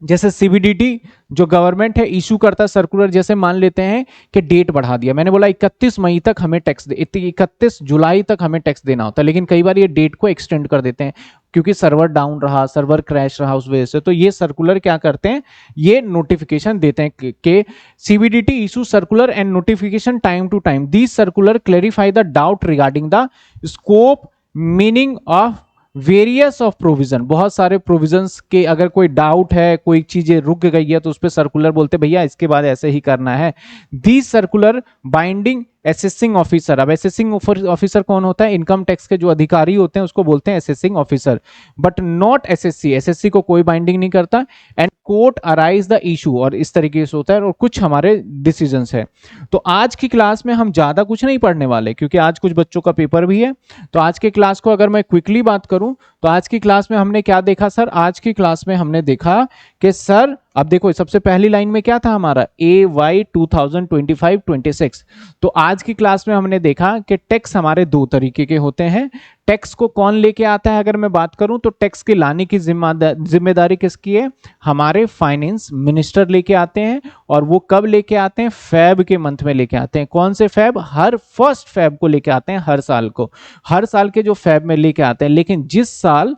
[SPEAKER 1] जैसे सीबीडीटी जो गवर्नमेंट है इशू करता है सर्कुलर। जैसे मान लेते हैं कि डेट बढ़ा दिया, मैंने बोला 31 मई तक हमें टैक्स 31 जुलाई तक हमें टैक्स देना होता है, लेकिन कई बार ये डेट को एक्सटेंड कर देते हैं क्योंकि सर्वर डाउन रहा, सर्वर क्रैश रहा उस वजह से। तो ये सर्कुलर क्या करते हैं, ये नोटिफिकेशन देते हैं कि CBDT issue circular and notification time to time, this circular clarify the doubt regarding the scope meaning of various of provision. बहुत सारे प्रोविजंस के अगर कोई डाउट है, कोई चीजें रुक गई है, तो उस पर सर्कुलर बोलते भैया इसके बाद ऐसे ही करना है। दी सर्कुलर बाइंडिंग असेसिंग ऑफिसर। अब असेसिंग ऑफिसर कौन होता है, इनकम टैक्स के जो अधिकारी होते हैं उसको बोलते हैं assessing officer, but not SSC, SSC को कोई बाइंडिंग नहीं करता। And court arise the issue, और इस तरीके से होता है, और कुछ हमारे डिसीजंस है। तो आज की क्लास में हम ज्यादा कुछ नहीं पढ़ने वाले क्योंकि आज कुछ बच्चों का पेपर भी है। तो आज के क्लास को अगर मैं क्विकली बात करूं तो आज की क्लास में हमने क्या देखा सर, आज की क्लास में हमने देखा कि सर अब देखो सबसे पहली लाइन में क्या था हमारा, AY 2025-26। तो आज की क्लास में हमने देखा कि टैक्स हमारे 2 तरीके के होते हैं। टैक्स को कौन लेके आता है, अगर मैं बात करूं तो टैक्स के लाने की जिम्मेदारी किसकी है, हमारे फाइनेंस मिनिस्टर लेके आते हैं। और वो कब लेके आते हैं, फेब के मंथ में लेके आते हैं। कौन से फेब, हर फर्स्ट फेब को लेके आते हैं, हर साल को, हर साल के जो फेब में लेके आते हैं। लेकिन जिस साल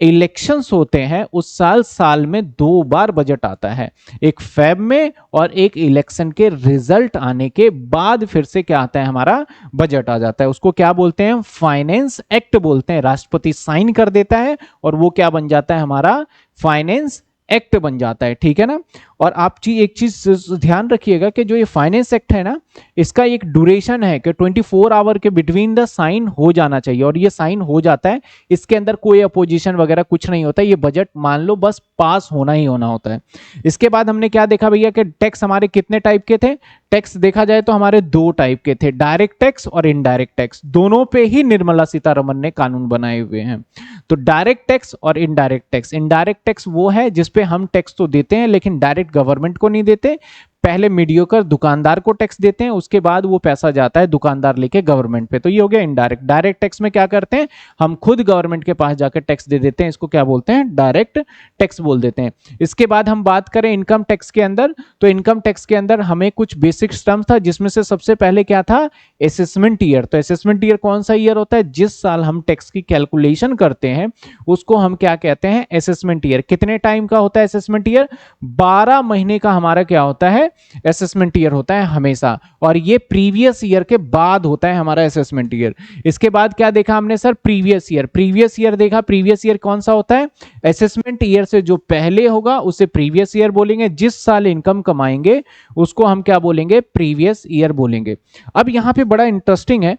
[SPEAKER 1] इलेक्शंस होते हैं उस साल में 2 बार बजट आता है, एक फेब में और एक इलेक्शन के रिजल्ट आने के बाद फिर से क्या आता है, हमारा बजट आ जाता है। उसको क्या बोलते हैं, फाइनेंस एक्ट बोलते हैं। राष्ट्रपति साइन कर देता है और वो क्या बन जाता है, हमारा फाइनेंस एक्ट बन जाता है, ठीक है ना। और आप एक चीज ध्यान रखिएगा कि जो ये फाइनेंस एक्ट है ना, इसका एक ड्यूरेशन है कि 24 आवर के बिटवीन द साइन हो जाना चाहिए, और ये साइन हो जाता है। इसके अंदर कोई अपोजिशन वगैरह कुछ नहीं होता, ये बजट मान लो बस पास होना ही होना होता है। इसके बाद हमने क्या देखा भैया कि टैक्स हमारे कितने टाइप के थे, टैक्स देखा जाए तो हमारे 2 टाइप के थे, डायरेक्ट टैक्स और इनडायरेक्ट टैक्स। दोनों पे ही निर्मला सीतारमन ने कानून बनाए हुए हैं। तो डायरेक्ट टैक्स और इनडायरेक्ट टैक्स, इनडायरेक्ट टैक्स वो है जिसपे हम टैक्स तो देते हैं लेकिन डायरेक्ट गवर्नमेंट को नहीं देते, पहले मीडियोकर दुकानदार को टैक्स देते हैं, उसके बाद वो पैसा जाता है दुकानदार लेके गवर्नमेंट पे। तो ये हो गया इनडायरेक्ट। डायरेक्ट टैक्स में क्या करते हैं, हम खुद गवर्नमेंट के पास जाकर टैक्स दे देते हैं, इसको क्या बोलते हैं, डायरेक्ट टैक्स बोल देते हैं। इसके बाद हम बात करें इनकम टैक्स के अंदर, तो इनकम टैक्स के अंदर हमें कुछ बेसिक टर्म्स था, जिसमें से सबसे पहले क्या था, असेसमेंट ईयर। तो असेसमेंट ईयर कौन सा ईयर होता है, जिस साल हम टैक्स की कैलकुलेशन करते हैं उसको हम क्या कहते हैं, असेसमेंट ईयर। कितने टाइम का होता है असेसमेंट ईयर, 12 महीने का हमारा क्या होता है, असेसमेंट ईयर होता है हमेशा, और ये प्रीवियस ईयर के बाद होता है हमारा असेसमेंट ईयर। इसके बाद क्या देखा हमने sir, previous year. Previous year देखा, प्रीवियस ईयर कौन सा होता है, असेसमेंट ईयर से जो पहले होगा उसे प्रीवियस ईयर बोलेंगे, जिस साल इनकम कमाएंगे उसको हम क्या बोलेंगे, प्रीवियस ईयर बोलेंगे। अब यहां पे बड़ा इंटरेस्टिंग है,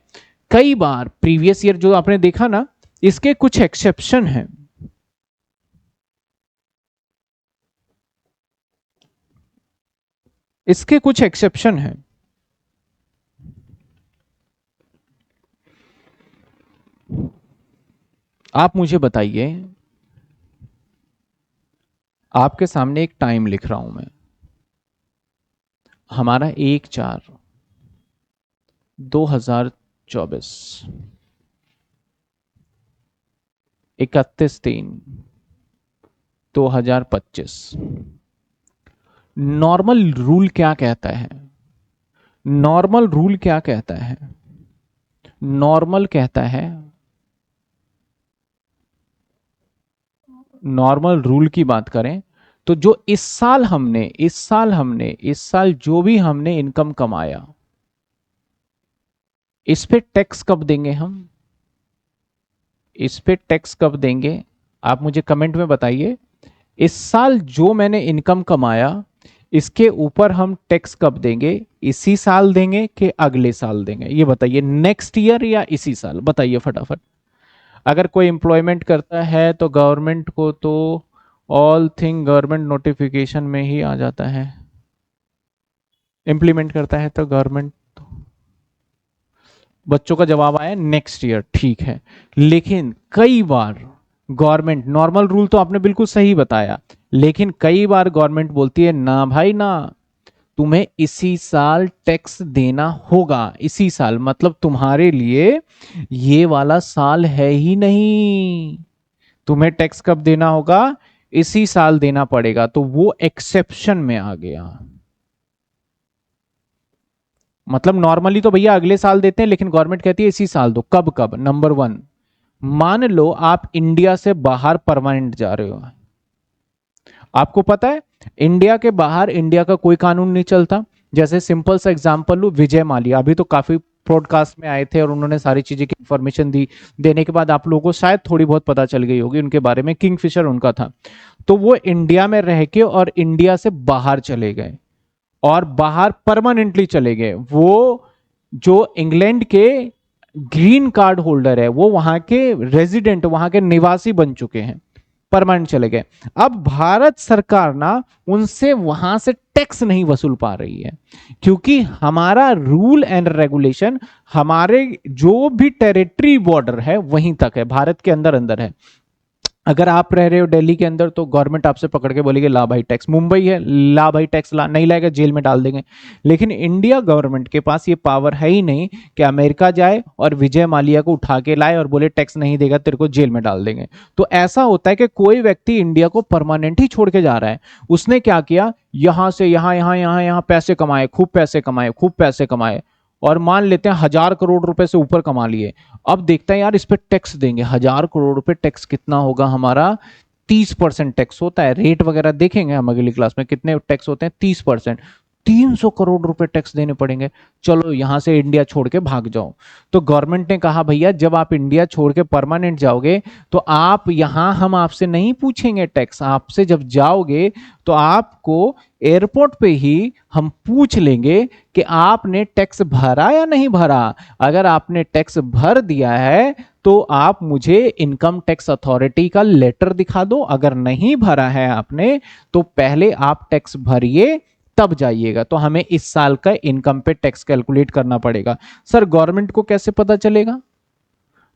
[SPEAKER 1] कई बार प्रीवियस ईयर जो आपने देखा ना, इसके कुछ एक्सेप्शन हैं। इसके कुछ एक्सेप्शन हैं। आप मुझे बताइए, आपके सामने एक टाइम लिख रहा हूं मैं, हमारा 1/4/2024, 31/3/2025। नॉर्मल रूल क्या कहता है, नॉर्मल रूल क्या कहता है, नॉर्मल कहता है, नॉर्मल रूल की बात करें तो जो इस साल जो भी हमने इनकम कमाया, इस पे टैक्स कब देंगे हम, इस पे टैक्स कब देंगे, आप मुझे कमेंट में बताइए। इस साल जो मैंने इनकम कमाया इसके ऊपर हम टैक्स कब देंगे, इसी साल देंगे कि अगले साल देंगे, ये बताइए, नेक्स्ट ईयर या इसी साल, बताइए फटाफट। अगर कोई एम्प्लॉयमेंट करता है तो गवर्नमेंट को तो ऑल थिंग गवर्नमेंट नोटिफिकेशन में ही आ जाता है, इंप्लीमेंट करता है तो गवर्नमेंट। बच्चों का जवाब आया नेक्स्ट ईयर, ठीक है। लेकिन कई बार गवर्नमेंट, नॉर्मल रूल तो आपने बिल्कुल सही बताया, लेकिन कई बार गवर्नमेंट बोलती है ना भाई ना, तुम्हें इसी साल टैक्स देना होगा, इसी साल, मतलब तुम्हारे लिए ये वाला साल है ही नहीं, तुम्हें टैक्स कब देना होगा, इसी साल देना पड़ेगा। तो वो एक्सेप्शन में आ गया। मतलब नॉर्मली तो भैया अगले साल देते हैं, लेकिन गवर्नमेंट कहती है इसी साल दो। कब कब, नंबर 1, मान लो आप इंडिया से बाहर परमानेंट जा रहे हो, आपको पता है इंडिया के बाहर इंडिया का कोई कानून नहीं चलता। जैसे सिंपल सा एग्जांपल लू, विजय माल्या अभी तो काफी पॉडकास्ट में आए थे और उन्होंने सारी चीजें की इंफॉर्मेशन दी, देने के बाद आप लोगों को शायद थोड़ी बहुत पता चल गई होगी उनके बारे में, किंगफिशर उनका था। तो वो इंडिया में रह के और इंडिया से बाहर चले गए, और बाहर परमानेंटली चले गए। वो जो इंग्लैंड के ग्रीन कार्ड होल्डर है, वो वहां के रेजिडेंट, वहां के निवासी बन चुके हैं, परमानेंट चले गए। अब भारत सरकार ना उनसे वहां से टैक्स नहीं वसूल पा रही है, क्योंकि हमारा रूल एंड रेगुलेशन हमारे जो भी टेरिटरी बॉर्डर है वहीं तक है, भारत के अंदर अंदर है। अगर आप रह रहे हो दिल्ली के अंदर तो गवर्नमेंट आपसे पकड़ के बोलेगी ला भाई टैक्स, मुंबई है ला भाई टैक्स, ला नहीं लाएगा जेल में डाल देंगे। लेकिन इंडिया गवर्नमेंट के पास ये पावर है ही नहीं कि अमेरिका जाए और विजय माल्या को उठा के लाए और बोले टैक्स नहीं देगा तेरे को जेल में डाल देंगे। तो ऐसा होता है कि कोई व्यक्ति इंडिया को परमानेंट ही छोड़ के जा रहा है। उसने क्या किया, यहां से यहां पैसे कमाए, खूब पैसे कमाए, खूब पैसे कमाए, और मान लेते हैं 1,000 करोड़ रुपए से ऊपर कमा लिए। अब देखते हैं यार इस पे टैक्स देंगे, 1,000 करोड़ रुपए, टैक्स कितना होगा हमारा, 30% टैक्स होता है। रेट वगैरह देखेंगे हम अगली क्लास में, कितने टैक्स होते हैं, 30%, 300 करोड़ रुपए टैक्स देने पड़ेंगे। चलो यहां से इंडिया छोड़ के भाग जाओ। तो गवर्नमेंट ने कहा भैया जब आप इंडिया छोड़ के परमानेंट जाओगे तो आप यहां, हम आपसे नहीं पूछेंगे टैक्स, आपसे जब जाओगे तो आपको एयरपोर्ट पे ही हम पूछ लेंगे कि आपने टैक्स भरा या नहीं भरा। अगर आपने टैक्स भर दिया है तो आप मुझे इनकम टैक्स अथॉरिटी का लेटर दिखा दो, अगर नहीं भरा है आपने तो पहले आप टैक्स भरिए तब जाइएगा। तो हमें इस साल का इनकम पे टैक्स कैलकुलेट करना पड़ेगा। सर गवर्नमेंट को कैसे पता चलेगा,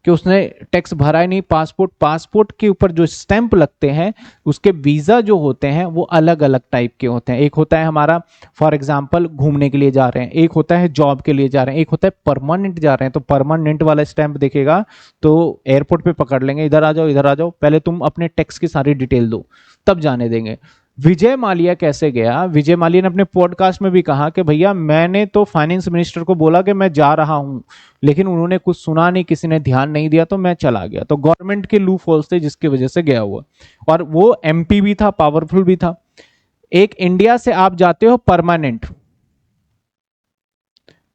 [SPEAKER 1] कि उसने टैक्स भरा ही नहीं। पासपोर्ट के ऊपर जो स्टैंप लगते हैं, उसके वीजा जो होते हैं वो अलग अलग टाइप के होते हैं। एक होता है हमारा फॉर एग्जाम्पल घूमने के लिए जा रहे हैं, एक होता है जॉब के लिए जा रहे हैं, एक होता है परमानेंट जा रहे हैं। तो परमानेंट वाला स्टैंप देखेगा तो एयरपोर्ट पे पकड़ लेंगे, इधर आ जाओ इधर आ जाओ, पहले तुम अपने टैक्स की सारी डिटेल दो तब जाने देंगे। विजय माल्या कैसे गया? विजय माल्या ने अपने पॉडकास्ट में भी कहा कि भैया मैंने तो फाइनेंस मिनिस्टर को बोला कि मैं जा रहा हूं, लेकिन उन्होंने कुछ सुना नहीं, किसी ने ध्यान नहीं दिया तो मैं चला गया। तो गवर्नमेंट के लूप होल्स थे जिसकी वजह से गया हुआ, और वो एमपी भी था, पावरफुल भी था। एक इंडिया से आप जाते हो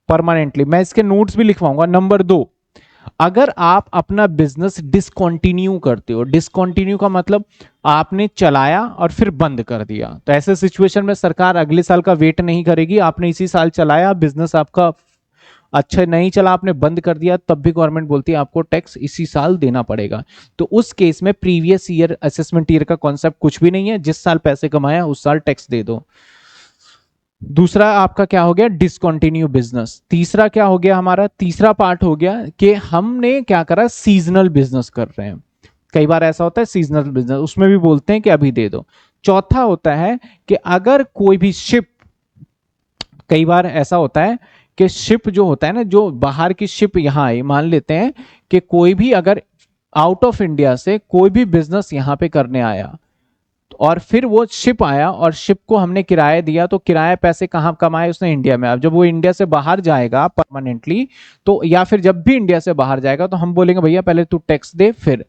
[SPEAKER 1] परमानेंटली, मैं इसके नोट्स भी लिखवाऊंगा। नंबर 2, अगर आप अपना बिजनेस डिसकंटिन्यू करते हो, डिसकंटिन्यू का मतलब आपने चलाया और फिर बंद कर दिया, तो ऐसे सिचुएशन में सरकार अगले साल का वेट नहीं करेगी। आपने इसी साल चलाया, बिजनेस आपका अच्छा नहीं चला, आपने बंद कर दिया, तब भी गवर्नमेंट बोलती है आपको टैक्स इसी साल देना पड़ेगा। तो उस केस में प्रीवियस ईयर असेसमेंट ईयर का कॉन्सेप्ट कुछ भी नहीं है, जिस साल पैसे कमाया उस साल टैक्स दे दो। दूसरा आपका क्या हो गया? Discontinue business. तीसरा क्या हो गया? हमारा तीसरा पार्ट हो गया कि हमने क्या करा, सीजनल बिजनेस कर रहे हैं। कई बार ऐसा होता है सीजनल बिजनेस, उसमें भी बोलते हैं कि अभी दे दो। चौथा होता है कि अगर कोई भी शिप, कई बार ऐसा होता है कि शिप जो होता है ना, जो बाहर की शिप यहां आई, मान लेते हैं कि कोई भी अगर आउट ऑफ इंडिया से कोई भी बिजनेस यहां पे करने आया और फिर वो शिप आया और शिप को हमने किराया दिया, तो किराया पैसे कहां कमाए उसने? इंडिया में। अब जब वो इंडिया से बाहर जाएगा परमानेंटली, तो या फिर जब भी इंडिया से बाहर जाएगा तो हम बोलेंगे भैया पहले तू टैक्स दे, फिर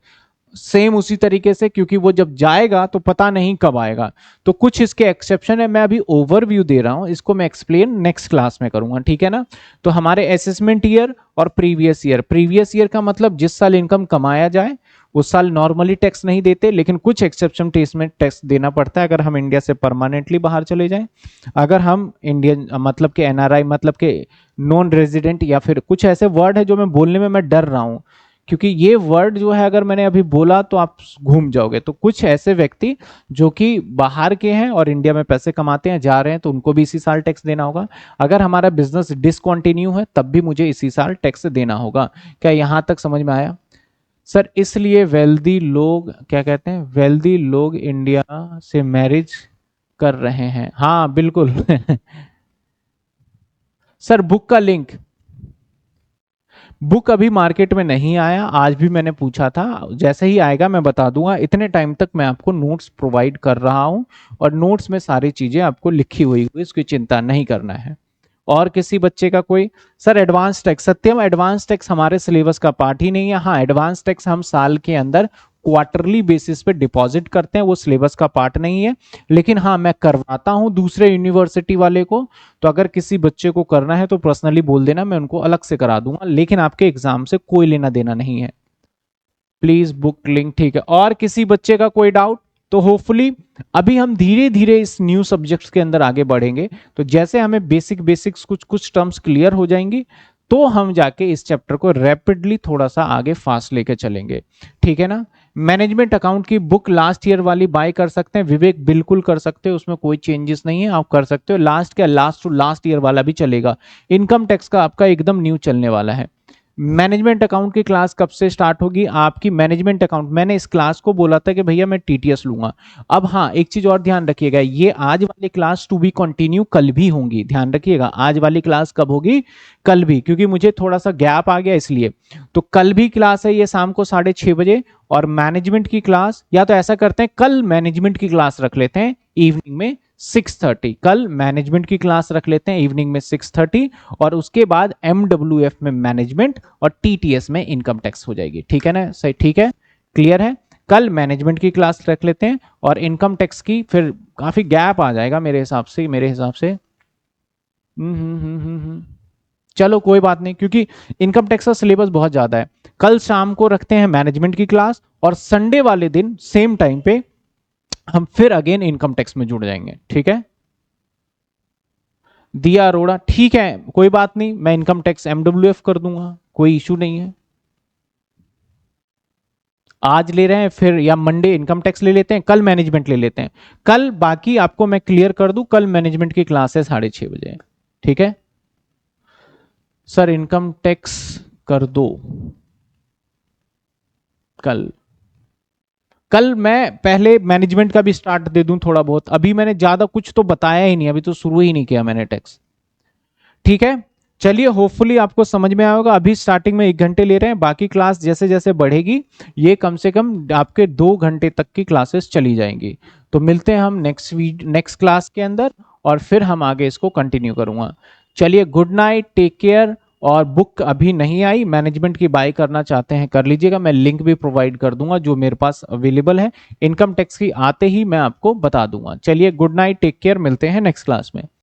[SPEAKER 1] सेम उसी तरीके से, क्योंकि वो जब जाएगा तो पता नहीं कब आएगा। तो कुछ इसके एक्सेप्शन है, मैं अभी ओवरव्यू दे रहा हूं, इसको मैं एक्सप्लेन नेक्स्ट क्लास में करूंगा, ठीक है ना। तो हमारे असेसमेंट ईयर और प्रीवियस ईयर, प्रीवियस ईयर का मतलब जिस साल इनकम कमाया जाए उस साल नॉर्मली टैक्स नहीं देते, लेकिन कुछ एक्सेप्शन केस में टैक्स देना पड़ता है अगर हम इंडिया से परमानेंटली बाहर चले जाएं। अगर हम इंडियन मतलब के एनआरआई मतलब के नॉन रेजिडेंट, या फिर कुछ ऐसे वर्ड है जो मैं बोलने में मैं डर रहा हूं, क्योंकि ये वर्ड जो है अगर मैंने अभी बोला तो आप घूम जाओगे। तो कुछ ऐसे व्यक्ति जो कि बाहर के हैं और इंडिया में पैसे कमाते हैं, जा रहे हैं, तो उनको भी इसी साल टैक्स देना होगा। अगर हमारा बिजनेस डिसकंटिन्यू है तब भी मुझे इसी साल टैक्स देना होगा। क्या यहां तक समझ में आया? सर इसलिए वेल्दी लोग क्या कहते हैं, वेल्दी लोग इंडिया से मैरिज कर रहे हैं, हाँ बिल्कुल। सर बुक का लिंक, बुक अभी मार्केट में नहीं आया, आज भी मैंने पूछा था, जैसे ही आएगा मैं बता दूंगा। इतने टाइम तक मैं आपको नोट्स प्रोवाइड कर रहा हूं और नोट्स में सारी चीजें आपको लिखी हुई, इसकी चिंता नहीं करना है। और किसी बच्चे का कोई? सर एडवांस टैक्स, सत्यम एडवांस टैक्स हमारे सिलेबस का पार्ट ही नहीं है। हाँ एडवांस टैक्स हम साल के अंदर क्वार्टरली बेसिस पे डिपॉजिट करते हैं, वो सिलेबस का पार्ट नहीं है, लेकिन हाँ मैं करवाता हूं दूसरे यूनिवर्सिटी वाले को। तो अगर किसी बच्चे को करना है तो पर्सनली बोल देना, मैं उनको अलग से करा दूंगा, लेकिन आपके एग्जाम से कोई लेना देना नहीं है। प्लीज बुक लिंक, ठीक है। और किसी बच्चे का कोई डाउट? तो होपफुली अभी हम धीरे धीरे इस न्यू सब्जेक्ट्स के अंदर आगे बढ़ेंगे, तो जैसे हमें बेसिक्स कुछ कुछ टर्म्स क्लियर हो जाएंगी तो हम जाके इस चैप्टर को रैपिडली थोड़ा सा आगे फास्ट लेके चलेंगे, ठीक है ना। मैनेजमेंट अकाउंट की बुक लास्ट ईयर वाली बाय कर सकते हैं विवेक, बिल्कुल कर सकते हो, उसमें कोई चेंजेस नहीं है, आप कर सकते हो। लास्ट क्या, लास्ट टू लास्ट ईयर वाला भी चलेगा। इनकम टैक्स का आपका एकदम न्यू चलने वाला है। मैनेजमेंट अकाउंट की क्लास कब से स्टार्ट होगी आपकी? मैनेजमेंट अकाउंट मैंने इस क्लास को बोला था कि भैया मैं टीटीएस लूंगा। अब हाँ एक चीज और ध्यान रखिएगा, ये आज वाली क्लास टू बी कंटिन्यू कल भी होंगी, ध्यान रखिएगा। आज वाली क्लास कब होगी? कल भी, क्योंकि मुझे थोड़ा सा गैप आ गया इसलिए। तो कल भी क्लास है ये शाम को 6:30 बजे। और मैनेजमेंट की क्लास, या तो ऐसा करते हैं कल मैनेजमेंट की क्लास रख लेते हैं इवनिंग में 6:30, कल मैनेजमेंट की क्लास रख लेते हैं इवनिंग में 6:30, और उसके बाद एमडब्ल्यूएफ में मैनेजमेंट और टीटीएस में इनकम टैक्स हो जाएगी, ठीक है ना? सही, ठीक है, क्लियर है। कल मैनेजमेंट की क्लास रख लेते हैं और इनकम टैक्स की फिर काफी गैप आ जाएगा मेरे हिसाब से। चलो कोई बात नहीं, क्योंकि इनकम टैक्स का सिलेबस बहुत ज्यादा है। कल शाम को रखते हैं मैनेजमेंट की क्लास, और संडे वाले दिन सेम टाइम पे हम फिर अगेन इनकम टैक्स में जुड़ जाएंगे, ठीक है। दिया अरोड़ा, ठीक है कोई बात नहीं, मैं इनकम टैक्स एमडब्ल्यूएफ कर दूंगा, कोई इशू नहीं है। आज ले रहे हैं फिर, या मंडे इनकम टैक्स ले लेते हैं, कल मैनेजमेंट ले लेते हैं। कल बाकी आपको मैं क्लियर कर दूं, कल मैनेजमेंट की क्लास है 6:30 बजे, ठीक है। सर इनकम टैक्स कर दो, कल कल मैं पहले मैनेजमेंट का भी स्टार्ट दे दूं थोड़ा बहुत, अभी मैंने ज्यादा कुछ तो बताया ही नहीं, अभी तो शुरू ही नहीं किया मैंने टैक्स। ठीक है, चलिए होपफुली आपको समझ में आएगा। अभी स्टार्टिंग में 1 घंटे ले रहे हैं, बाकी क्लास जैसे जैसे बढ़ेगी ये कम से कम आपके 2 घंटे तक की क्लासेस चली जाएंगी। तो मिलते हैं हम नेक्स्ट क्लास के अंदर, और फिर हम आगे इसको कंटिन्यू करूंगा। चलिए गुड नाइट, टेक केयर। और बुक अभी नहीं आई, मैनेजमेंट की बाय करना चाहते हैं कर लीजिएगा, मैं लिंक भी प्रोवाइड कर दूंगा जो मेरे पास अवेलेबल है। इनकम टैक्स की आते ही मैं आपको बता दूंगा। चलिए गुड नाइट, टेक केयर, मिलते हैं नेक्स्ट क्लास में।